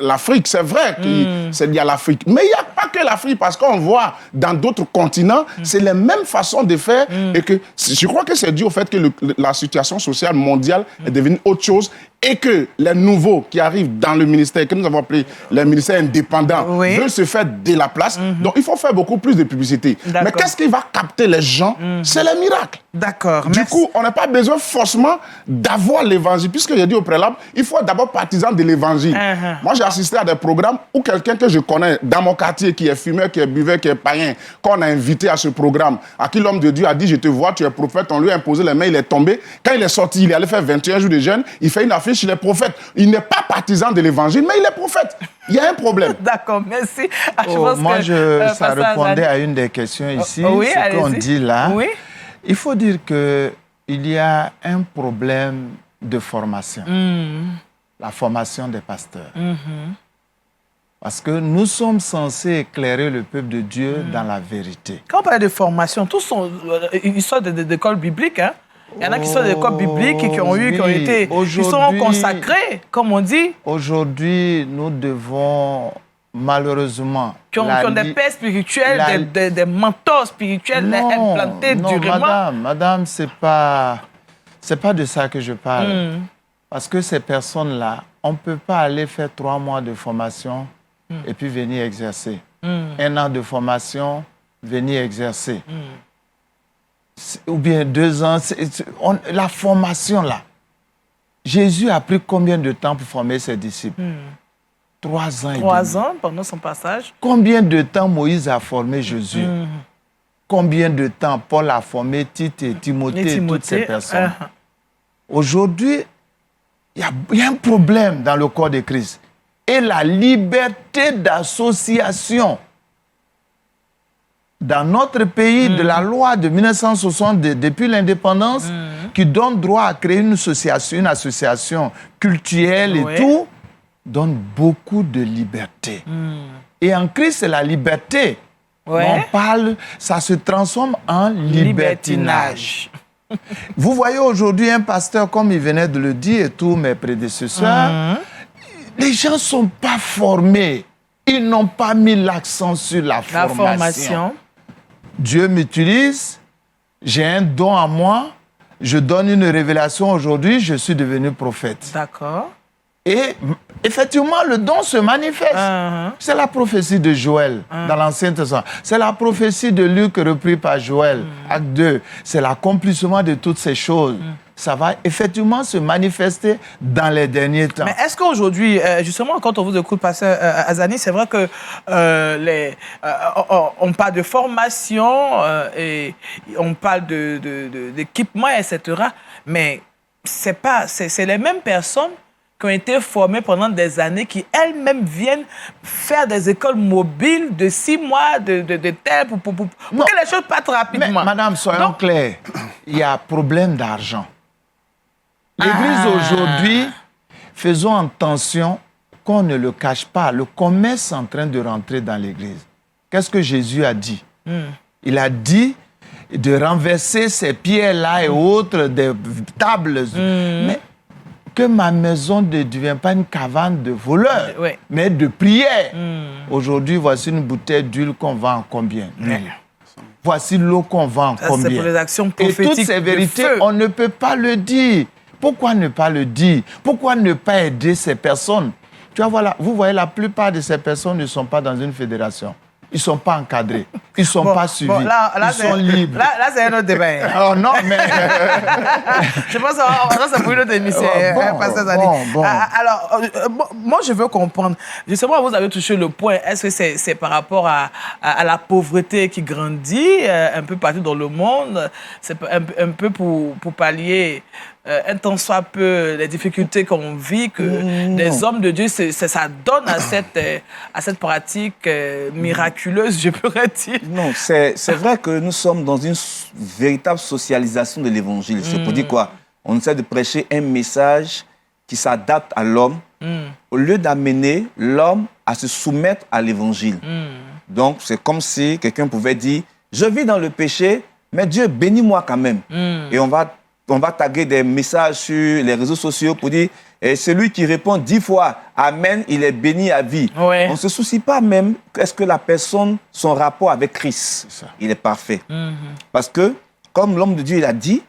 l'Afrique, c'est vrai qu'il y a l'Afrique. Mais il n'y a pas que l'Afrique, parce qu'on voit dans d'autres continents, c'est les mêmes façons de faire. Et que je crois que c'est dû au fait que la situation sociale mondiale est devenue autre chose et que les nouveaux qui arrivent dans le ministère, que nous avons appelé les ministères indépendants, veulent se faire de la place. Donc, il faut faire beaucoup plus de publicité. Mais qu'est-ce qui va capter les gens? C'est les miracles. D'accord. Du coup, on n'a pas besoin forcément d'avoir l'évangile. Puisque j'ai dit au préalable, il faut d'abord partisan de l'évangile. Moi, j'ai assisté à des programmes où quelqu'un que je connais dans mon quartier, qui est fumeur, qui est buveur, qui est païen, qu'on a invité à ce programme, à qui l'homme de Dieu a dit, je te vois, tu es prophète, on lui a imposé les mains, il est tombé. Quand il est sorti, il est allé faire 21 jours de jeûne, il fait une affiche, il est prophète. Il n'est pas partisan de l'évangile, mais il est prophète. Il y a un problème. D'accord, merci. Ça répondait à une des questions ici, ce qu'on dit là. Oui. Il faut dire qu'il y a un problème de formation. La formation des pasteurs. Parce que nous sommes censés éclairer le peuple de Dieu dans la vérité. Quand on parle de formation, tous sont ils sortent d'écoles bibliques, hein? Il y en a qui sortent d'écoles bibliques et qui ont été... Ils sont consacrés, comme on dit. Aujourd'hui, nous devons malheureusement... Qui ont des pères spirituels, des mentors spirituels implantés durement. Madame, c'est pas de ça que je parle. Parce que ces personnes-là, on ne peut pas aller faire 3 mois de formation et puis venir exercer. 1 an de formation, venir exercer. Ou bien 2 ans. La formation, là. Jésus a pris combien de temps pour former ses disciples? 3 ans et demi. 3 ans pendant son passage. Combien de temps Moïse a formé Jésus? Combien de temps Paul a formé Tite et Timothée et toutes ces personnes? Aujourd'hui, il y a un problème dans le corps de Christ. Et la liberté d'association dans notre pays, de la loi de 1960, depuis l'indépendance, qui donne droit à créer une association culturelle et tout, donne beaucoup de liberté. Et en Christ, c'est la liberté. On parle, ça se transforme en libertinage. Vous voyez aujourd'hui un pasteur, comme il venait de le dire, et tous mes prédécesseurs, les gens ne sont pas formés. Ils n'ont pas mis l'accent sur la formation. Dieu m'utilise, j'ai un don à moi, je donne une révélation aujourd'hui, je suis devenu prophète. D'accord. Et effectivement, le don se manifeste. C'est la prophétie de Joël dans l'Ancien Testament. C'est la prophétie de Luc repris par Joël, acte 2. C'est l'accomplissement de toutes ces choses. Ça va effectivement se manifester dans les derniers temps. Mais est-ce qu'aujourd'hui, justement, quand on vous écoute, pasteur Azani, c'est vrai que on parle de formation et on parle d'équipement, etc. Mais c'est les mêmes personnes qui ont été formées pendant des années, qui elles-mêmes viennent faire des écoles mobiles de 6 mois, de tel, pour que les choses partent rapidement. Mais, madame, soyons clairs, il y a problème d'argent. L'Église aujourd'hui, faisons attention qu'on ne le cache pas. Le commerce est en train de rentrer dans l'Église. Qu'est-ce que Jésus a dit? Il a dit de renverser ces pierres-là et autres, des tables. Mais que ma maison ne devienne pas une caverne de voleurs, mais de prière. Aujourd'hui, voici une bouteille d'huile qu'on vend en combien? Voici l'eau qu'on vend en combien? C'est pour les actions prophétiques. Et toutes ces vérités, on ne peut pas le dire. Pourquoi ne pas le dire? Pourquoi ne pas aider ces personnes? Tu vois, voilà, vous voyez, la plupart de ces personnes ne sont pas dans une fédération. Ils ne sont pas encadrés. Ils ne sont pas suivis. Ils sont libres. Là, c'est un autre débat. Oh non, mais... Je pense que c'est pour une autre émission. Alors, moi, je veux comprendre. Justement, vous avez touché le point. Est-ce que c'est par rapport à la pauvreté qui grandit un peu partout dans le monde? C'est un peu pour pallier un tant soit peu les difficultés qu'on vit, que les hommes de Dieu, ça donne à cette pratique miraculeuse, je pourrais dire. Non, c'est vrai que nous sommes dans une véritable socialisation de l'Évangile. C'est pour dire quoi? On essaie de prêcher un message qui s'adapte à l'homme, au lieu d'amener l'homme à se soumettre à l'Évangile. Donc, c'est comme si quelqu'un pouvait dire, je vis dans le péché, mais Dieu bénis-moi quand même. Et on va on va taguer des messages sur les réseaux sociaux pour dire celui qui répond 10 fois Amen, il est béni à vie. Ouais. On ne se soucie pas même est-ce que la personne, son rapport avec Christ, il est parfait. Parce que, comme l'homme de Dieu il a dit,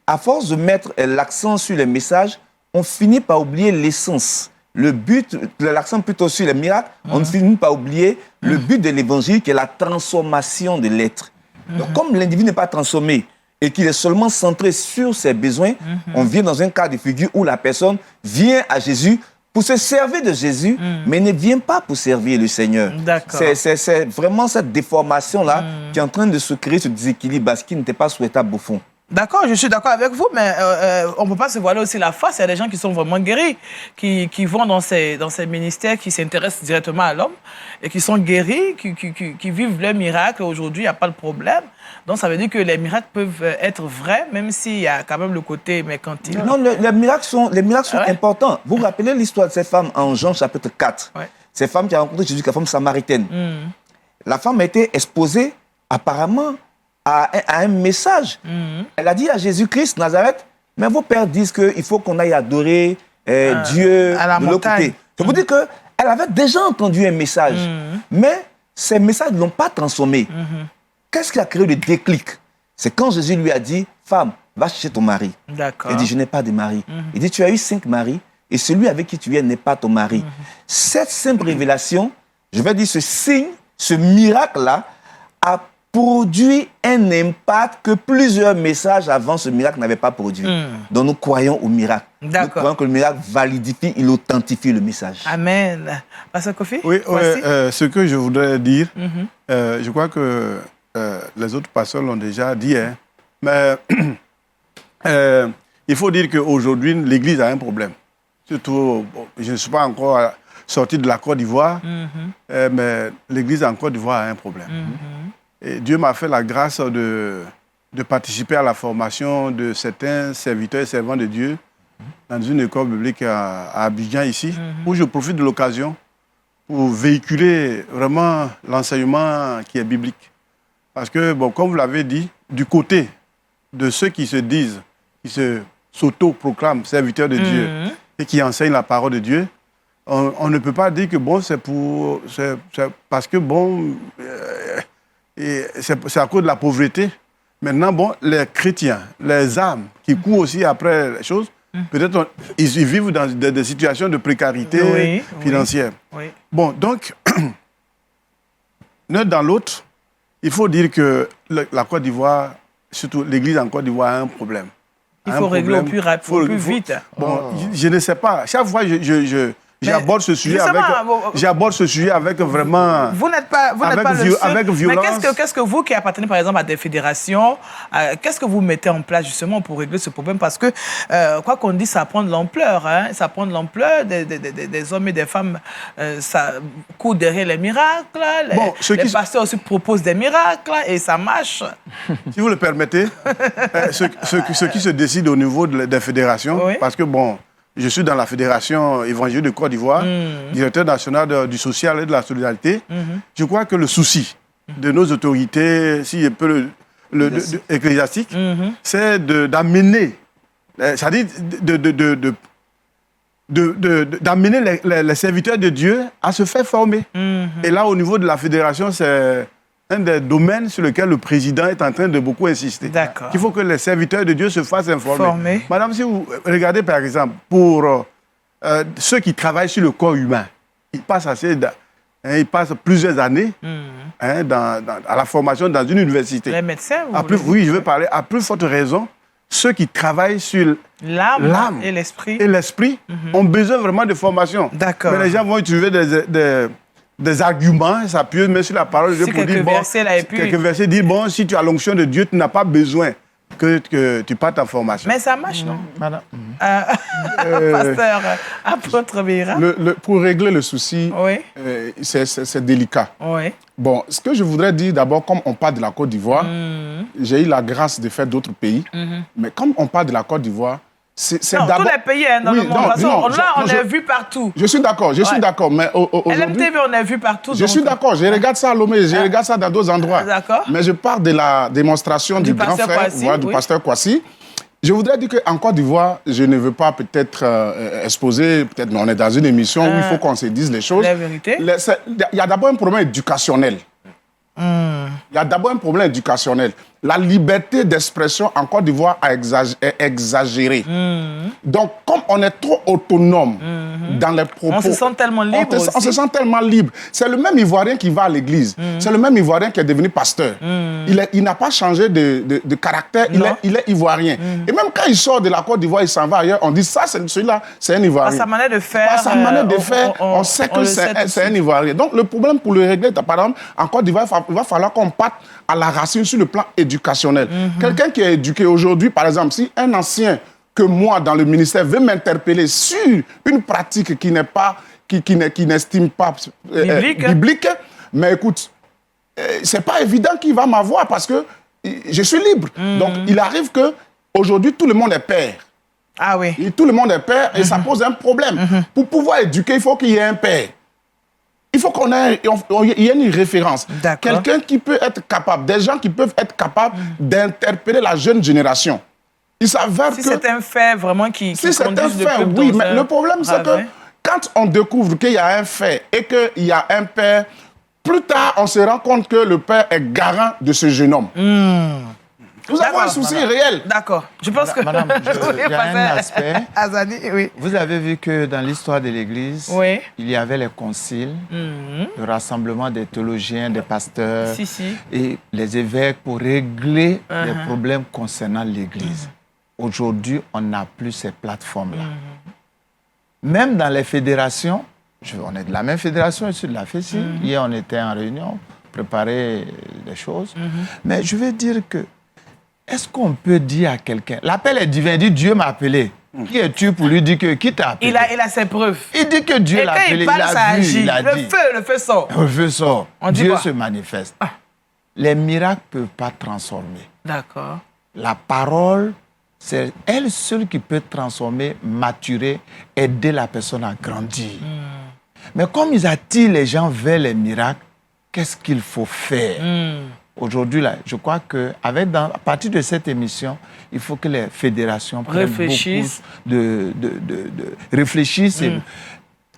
à force de mettre l'accent sur les messages, on finit par oublier l'essence. Le but, l'accent plutôt sur les miracles, on finit par oublier le but de l'évangile qui est la transformation de l'être. Donc, comme l'individu n'est pas transformé et qu'il est seulement centré sur ses besoins, on vient dans un cas de figure où la personne vient à Jésus pour se servir de Jésus, mais ne vient pas pour servir le Seigneur. C'est vraiment cette déformation-là qui est en train de se créer, ce déséquilibre, ce qui n'était pas souhaitable au fond. D'accord, je suis d'accord avec vous, mais on ne peut pas se voiler aussi la face. Il y a des gens qui sont vraiment guéris, qui vont dans ces ministères, qui s'intéressent directement à l'homme et qui sont guéris, qui vivent leur miracle. Aujourd'hui, il n'y a pas de problème. Donc, ça veut dire que les miracles peuvent être vrais, même s'il y a quand même le côté mercantile. Non, les miracles sont importants. Vous vous rappelez l'histoire de ces femmes en Jean chapitre 4 ? Ces femmes qui ont rencontré Jésus, la femme samaritaine. La femme a été exposée, apparemment, à un message. Elle a dit à Jésus-Christ, Nazareth, mais vos pères disent qu'il faut qu'on aille adorer Dieu de l'autre côté. Ça veut dire qu'elle avait déjà entendu un message, mais ces messages ne l'ont pas transformée. Qu'est-ce qui a créé le déclic? C'est quand Jésus lui a dit, femme, va chercher ton mari. Elle dit, je n'ai pas de mari. Il dit, tu as eu 5 maris et celui avec qui tu es n'est pas ton mari. Cette simple révélation, je vais dire ce signe, ce miracle-là, a produit un impact que plusieurs messages avant ce miracle n'avaient pas produit. Donc nous croyons au miracle. Nous croyons que le miracle validifie, il authentifie le message. Amen. Pasteur Kofi? Oui, ce que je voudrais dire, je crois que les autres pasteurs l'ont déjà dit, hein, mais il faut dire qu'aujourd'hui, l'Église a un problème. Surtout, je ne suis pas encore sorti de la Côte d'Ivoire, mais l'Église en Côte d'Ivoire a un problème. Et Dieu m'a fait la grâce de participer à la formation de certains serviteurs et servants de Dieu dans une école biblique à Abidjan ici, où je profite de l'occasion pour véhiculer vraiment l'enseignement qui est biblique. Parce que, bon, comme vous l'avez dit, du côté de ceux qui se disent, qui s'auto-proclament serviteurs de Dieu et qui enseignent la parole de Dieu, on ne peut pas dire que, bon, c'est parce que, bon... Et c'est à cause de la pauvreté. Maintenant, bon, les chrétiens, les âmes qui courent aussi après les choses, peut-être ils vivent dans des situations de précarité financière. Bon, donc, l'un dans l'autre, il faut dire que la Côte d'Ivoire, surtout l'Église en Côte d'Ivoire, a un problème. Il faut régler au plus rapide, au plus vite. Bon, je ne sais pas. Chaque fois, j'aborde ce sujet avec vraiment... Vous n'êtes pas le seul. Avec violence. Mais qu'est-ce que vous qui appartenez par exemple à des fédérations, qu'est-ce que vous mettez en place justement pour régler ce problème? Parce que, quoi qu'on dise, ça prend de l'ampleur. Hein? Ça prend de l'ampleur. Des hommes et des femmes ça courent derrière les miracles. Les pasteurs aussi proposent des miracles et ça marche. Si vous le permettez, ce qui se décide au niveau des fédérations, parce que bon... Je suis dans la Fédération évangélique de Côte d'Ivoire, directeur national du social et de la solidarité. Je crois que le souci de nos autorités, si un peu ecclésiastiques, c'est d'amener, c'est-à-dire d'amener les serviteurs de Dieu à se faire former. Et là, au niveau de la fédération, c'est un des domaines sur lesquels le président est en train de beaucoup insister. Il faut que les serviteurs de Dieu se fassent informer. Madame, si vous regardez par exemple, pour ceux qui travaillent sur le corps humain, ils passent plusieurs années à la formation dans une université. Les médecins, oui, je veux parler, à plus forte raison, ceux qui travaillent sur l'âme et l'esprit ont besoin vraiment de formation. Mais les gens vont utiliser des arguments, s'appuyer même sur la parole de Dieu pour dire, quelques versets disent, bon, si tu as l'onction de Dieu, tu n'as pas besoin que tu partes en formation. Mais ça marche, non? Madame. Pasteur, apôtre Béra. Pour régler le souci, c'est délicat. Bon, ce que je voudrais dire d'abord, comme on parle de la Côte d'Ivoire, j'ai eu la grâce de faire d'autres pays, mais comme on parle de la Côte d'Ivoire, c'est tous les pays dans le monde. Là, on est vu partout. Je suis d'accord, mais LMTV, on est vu partout. Je suis d'accord, je regarde ça à Lomé, je regarde ça dans d'autres endroits. Mais je parle de la démonstration du grand frère, du pasteur Kwasi. Je voudrais dire qu'en Côte d'Ivoire, je ne veux pas peut-être exposer, peut-être, mais on est dans une émission où il faut qu'on se dise les choses. La vérité. Il y a d'abord un problème éducationnel. Il y a d'abord un problème éducationnel. La liberté d'expression en Côte d'Ivoire est exagérée. Donc, comme on est trop autonome dans les propos... On se sent tellement libre aussi. On se sent tellement libre. C'est le même Ivoirien qui va à l'église. C'est le même Ivoirien qui est devenu pasteur. Il n'a pas changé de caractère. Il est Ivoirien. Et même quand il sort de la Côte d'Ivoire, il s'en va ailleurs, on dit ça, celui-là, c'est un Ivoirien. Par sa manière de faire. Par sa manière de faire, on sait que c'est un Ivoirien. Donc, le problème pour le régler, par exemple, en Côte d'Ivoire, il va falloir qu'on parte à la racine sur le plan éducationnel. Quelqu'un qui est éduqué aujourd'hui, par exemple, si un ancien que moi, dans le ministère, veut m'interpeller sur une pratique qui n'estime pas biblique, mais écoute, c'est pas évident qu'il va m'avoir parce que je suis libre. Donc, il arrive que aujourd'hui tout le monde est père. Ah oui. Et tout le monde est père et ça pose un problème. Pour pouvoir éduquer, il faut qu'il y ait un père. Il faut qu'il y ait une référence. Quelqu'un qui peut être capable, des gens qui peuvent être capables d'interpeller la jeune génération. Il s'avère que... Si c'est un fait vraiment qui si c'est un fait, oui, mais le problème, c'est que quand on découvre qu'il y a un fait et qu'il y a un père, plus tard, on se rend compte que le père est garant de ce jeune homme. Nous avons un souci réel. D'accord. Je pense que... Madame, il y a un aspect. Azani, oui. Vous avez vu que dans l'histoire de l'Église, il y avait les conciles, le rassemblement des théologiens, des pasteurs et les évêques pour régler les problèmes concernant l'Église. Aujourd'hui, on n'a plus ces plateformes-là. Même dans les fédérations, on est de la même fédération ici de la FECI. Hier, on était en réunion, préparer des choses. Mais je veux dire que est-ce qu'on peut dire à quelqu'un, l'appel est divin, il dit Dieu m'a appelé. Qui es-tu pour lui dire que qui t'a appelé? Il a ses preuves. Il dit que Dieu l'a appelé, il a vu, il a dit. Le feu sort. Le feu sort. Dieu se manifeste. Les miracles ne peuvent pas transformer. D'accord. La parole, c'est elle seule qui peut transformer, maturer, aider la personne à grandir. Mais comme ils attirent les gens vers les miracles, qu'est-ce qu'il faut faire? Aujourd'hui, là, je crois qu'à partir de cette émission, il faut que les fédérations réfléchissent et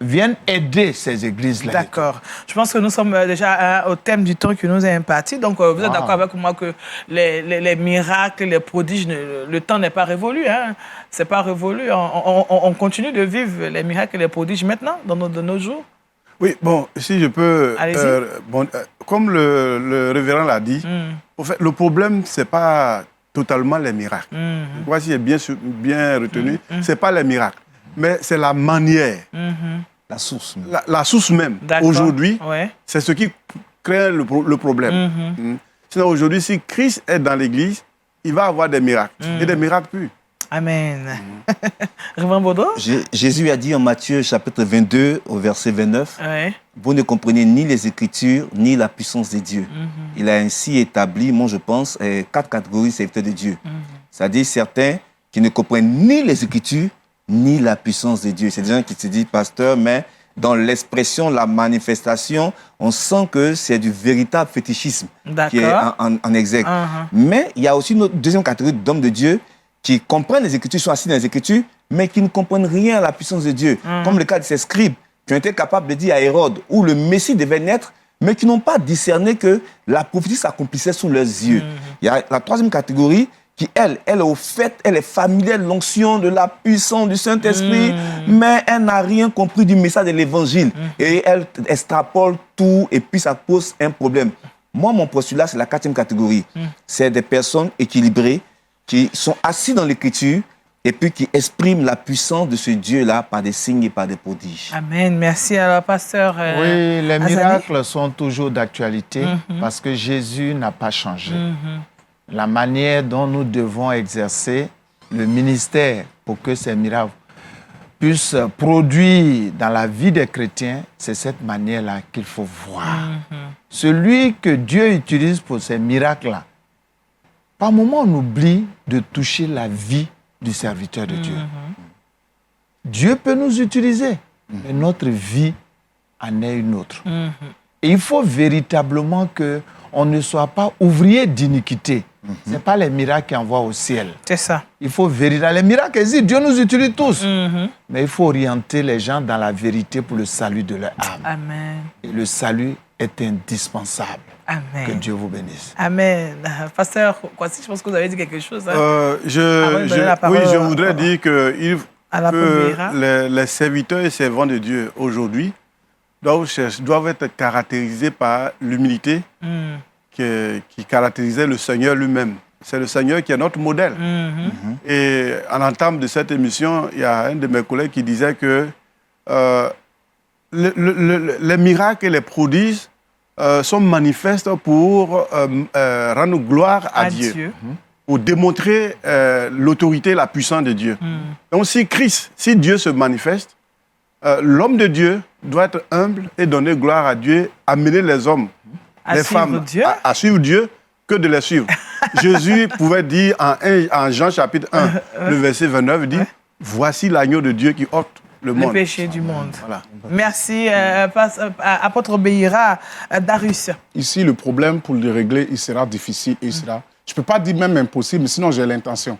viennent aider ces églises-là. D'accord. Je pense que nous sommes déjà au thème du temps qui nous est imparti. Donc, vous êtes d'accord avec moi que les miracles, les prodiges, le temps n'est pas révolu. Hein? Ce n'est pas révolu. On continue de vivre les miracles et les prodiges maintenant, dans nos jours. Oui, bon, si je peux... comme le révérend l'a dit, en fait, le problème, ce n'est pas totalement les miracles. Je crois que si j'ai bien retenu, ce n'est pas les miracles, mais c'est la manière. La source. La source même. Aujourd'hui, c'est ce qui crée le problème. Sinon, aujourd'hui, si Christ est dans l'Église, il va avoir des miracles, et des miracles purs. Amen. Révérend Baudot? Jésus a dit en Matthieu chapitre 22 au verset 29, vous ne comprenez ni les Écritures ni la puissance de Dieu. Il a ainsi établi, moi je pense, 4 catégories de serviteurs de Dieu. C'est-à-dire certains qui ne comprennent ni les Écritures ni la puissance de Dieu. C'est des gens qui se disent pasteur, mais dans l'expression, la manifestation, on sent que c'est du véritable fétichisme qui est en exergue. Mais il y a aussi une deuxième catégorie d'hommes de Dieu qui comprennent les Écritures, sont assis dans les Écritures, mais qui ne comprennent rien à la puissance de Dieu. Comme le cas de ces scribes qui ont été capables de dire à Hérode où le Messie devait naître, mais qui n'ont pas discerné que la prophétie s'accomplissait sous leurs yeux. Il y a la troisième catégorie qui, elle est au fait, elle est familière de l'onction, de la puissance du Saint-Esprit, mais elle n'a rien compris du message de l'Évangile. Et elle extrapole tout, et puis ça pose un problème. Moi, mon postulat, c'est la quatrième catégorie. C'est des personnes équilibrées, qui sont assis dans l'Écriture et puis qui expriment la puissance de ce Dieu-là par des signes et par des prodiges. Amen. Merci à la pasteur. Oui, les miracles sont toujours d'actualité parce que Jésus n'a pas changé. La manière dont nous devons exercer le ministère pour que ces miracles puissent produire dans la vie des chrétiens, c'est cette manière-là qu'il faut voir. Celui que Dieu utilise pour ces miracles-là, par moment, on oublie de toucher la vie du serviteur de Dieu. Dieu peut nous utiliser, mais notre vie en est une autre. Et il faut véritablement qu'on ne soit pas ouvrier d'iniquité. Ce n'est pas les miracles qui envoient au ciel. C'est ça. Il faut vérifier. Les miracles existent, Dieu nous utilise tous. Mais il faut orienter les gens dans la vérité pour le salut de leur âme. Amen. Et le salut est indispensable. Amen. Que Dieu vous bénisse. Amen. Pasteur Kwasi, je pense que vous avez dit quelque chose. Hein? Oui, je voudrais dire que les serviteurs et servants de Dieu aujourd'hui doivent être caractérisés par l'humilité qui caractérisait le Seigneur lui-même. C'est le Seigneur qui est notre modèle. Et en entame de cette émission, il y a un de mes collègues qui disait que les miracles et les prodiges sont manifestes pour rendre gloire à Dieu. Pour démontrer l'autorité et la puissance de Dieu. Donc si Dieu se manifeste, l'homme de Dieu doit être humble et donner gloire à Dieu, amener les hommes, les femmes à suivre Dieu que de les suivre. Jésus pouvait dire en Jean chapitre 1, le verset 29, il dit « Voici l'agneau de Dieu qui ôte le monde. » Le péché du monde. Voilà. Merci, apôtre Béira, Darius. Ici, le problème, pour le régler, il sera difficile et il sera... Je ne peux pas dire même impossible, mais sinon j'ai l'intention.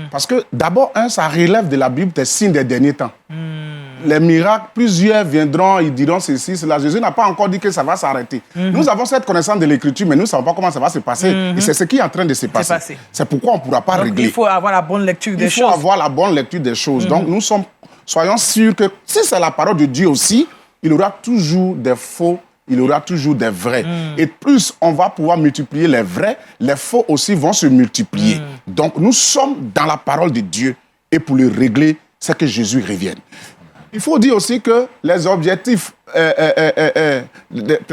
Parce que d'abord, ça relève de la Bible des signes des derniers temps. Les miracles, plusieurs viendront, ils diront ceci, cela. Jésus n'a pas encore dit que ça va s'arrêter. Nous avons cette connaissance de l'Écriture, mais nous ne savons pas comment ça va se passer. Et c'est ce qui est en train de se passer. C'est pourquoi on ne pourra pas régler. Il faut avoir la bonne lecture des choses. Il faut avoir la bonne lecture des choses. Donc soyons sûrs que si c'est la parole de Dieu aussi, il y aura toujours des faux, il y aura toujours des vrais. Et plus on va pouvoir multiplier les vrais, les faux aussi vont se multiplier. Donc nous sommes dans la parole de Dieu. Et pour le régler, c'est que Jésus revienne. Il faut dire aussi que les objectifs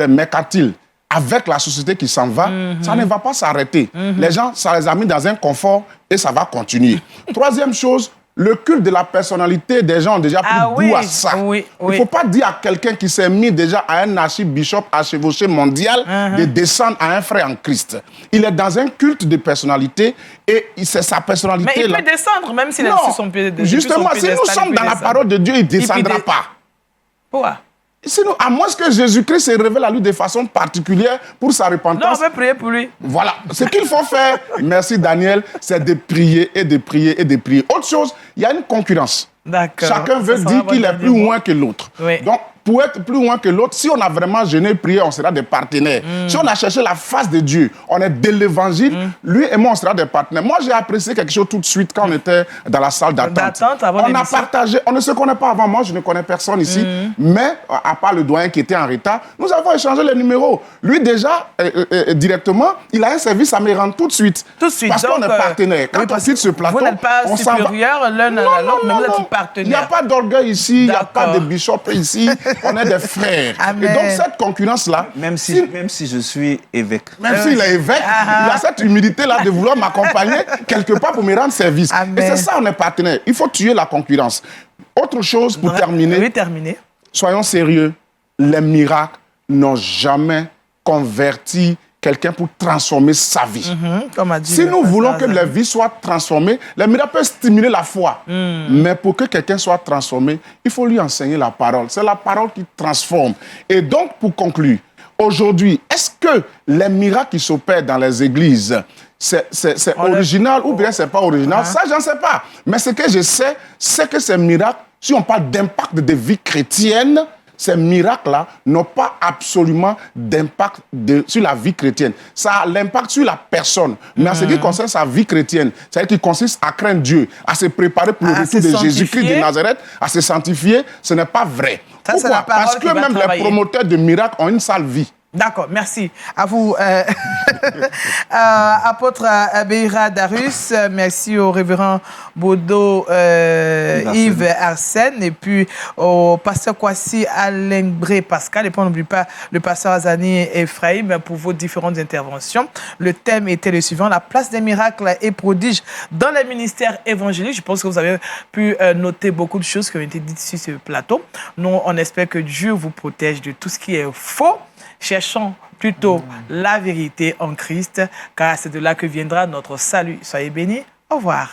mercantiles avec la société qui s'en va, ça ne va pas s'arrêter. Les gens, ça les a mis dans un confort et ça va continuer. Troisième chose, le culte de la personnalité des gens ont déjà pris goût à ça. Il ne faut pas dire à quelqu'un qui s'est mis déjà à un archibishop, archevêché mondial, de descendre à un frère en Christ. Il est dans un culte de personnalité et c'est sa personnalité. Mais il peut descendre même s'il est sur son pied. Justement, si nous sommes dans la parole de Dieu, il ne descendra pas. Pourquoi? Sinon, à moins que Jésus-Christ se révèle à lui de façon particulière pour sa repentance. Non, on va prier pour lui. Voilà. Ce qu'il faut faire, merci Daniel, c'est de prier et de prier et de prier. Autre chose, il y a une concurrence. D'accord. Chacun veut dire qu'il est plus loin que l'autre. Oui. Donc, pour être plus loin que l'autre, si on a vraiment jeûné, prié, on sera des partenaires. Si on a cherché la face de Dieu, on est de l'évangile, lui et moi, on sera des partenaires. Moi, j'ai apprécié quelque chose tout de suite quand on était dans la salle d'attente. On a partagé, on ne se connaît pas avant, moi, je ne connais personne ici, mais à part le doyen qui était en retard, nous avons échangé les numéros. Lui, déjà, directement, il a un service à me rendre tout de suite. Tout de suite. Parce qu'on est partenaires. Quand on quitte ce plateau, vous n'êtes pas supérieurs l'un à l'autre, mais vous êtes partenaires. Il n'y a pas d'orgueil ici, il n'y a pas de bishop ici. On est des frères. Amen. Et donc, cette concurrence-là... Même si je suis évêque. Même s'il est évêque, il a cette humilité-là de vouloir m'accompagner quelque part pour me rendre service. Amen. Et c'est ça, on est partenaire. Il faut tuer la concurrence. Autre chose pour terminer. Oui, terminer. Soyons sérieux. Les miracles n'ont jamais converti quelqu'un pour transformer sa vie. Comme a dit si nous voulons que la vie soit transformée, les miracles peuvent stimuler la foi. Mais pour que quelqu'un soit transformé, il faut lui enseigner la parole. C'est la parole qui transforme. Et donc, pour conclure, aujourd'hui, est-ce que les miracles qui s'opèrent dans les églises, c'est original ou bien c'est pas original? Ça, j'en sais pas. Mais ce que je sais, c'est que ces miracles, si on parle d'impact de vie chrétienne, ces miracles-là n'ont pas absolument d'impact sur la vie chrétienne. Ça a l'impact sur la personne. Mais en ce qui concerne sa vie chrétienne, c'est-à-dire qu'il consiste à craindre Dieu, à se préparer pour le retour de Jésus-Christ de Nazareth, à se sanctifier, ce n'est pas vrai. Pourquoi? Parce que même les promoteurs de miracles ont une sale vie. D'accord, merci. À vous, apôtre Béira Darius, merci au révérend Bodo Yves Arsène, et puis au pasteur Kwasi Alenbré Pascal, et puis on n'oublie pas le pasteur Azani Ephraim pour vos différentes interventions. Le thème était le suivant: la place des miracles et prodiges dans les ministères évangéliques. Je pense que vous avez pu noter beaucoup de choses qui ont été dites sur ce plateau. Nous, on espère que Dieu vous protège de tout ce qui est faux. Cherchons plutôt la vérité en Christ, car c'est de là que viendra notre salut. Soyez bénis. Au revoir.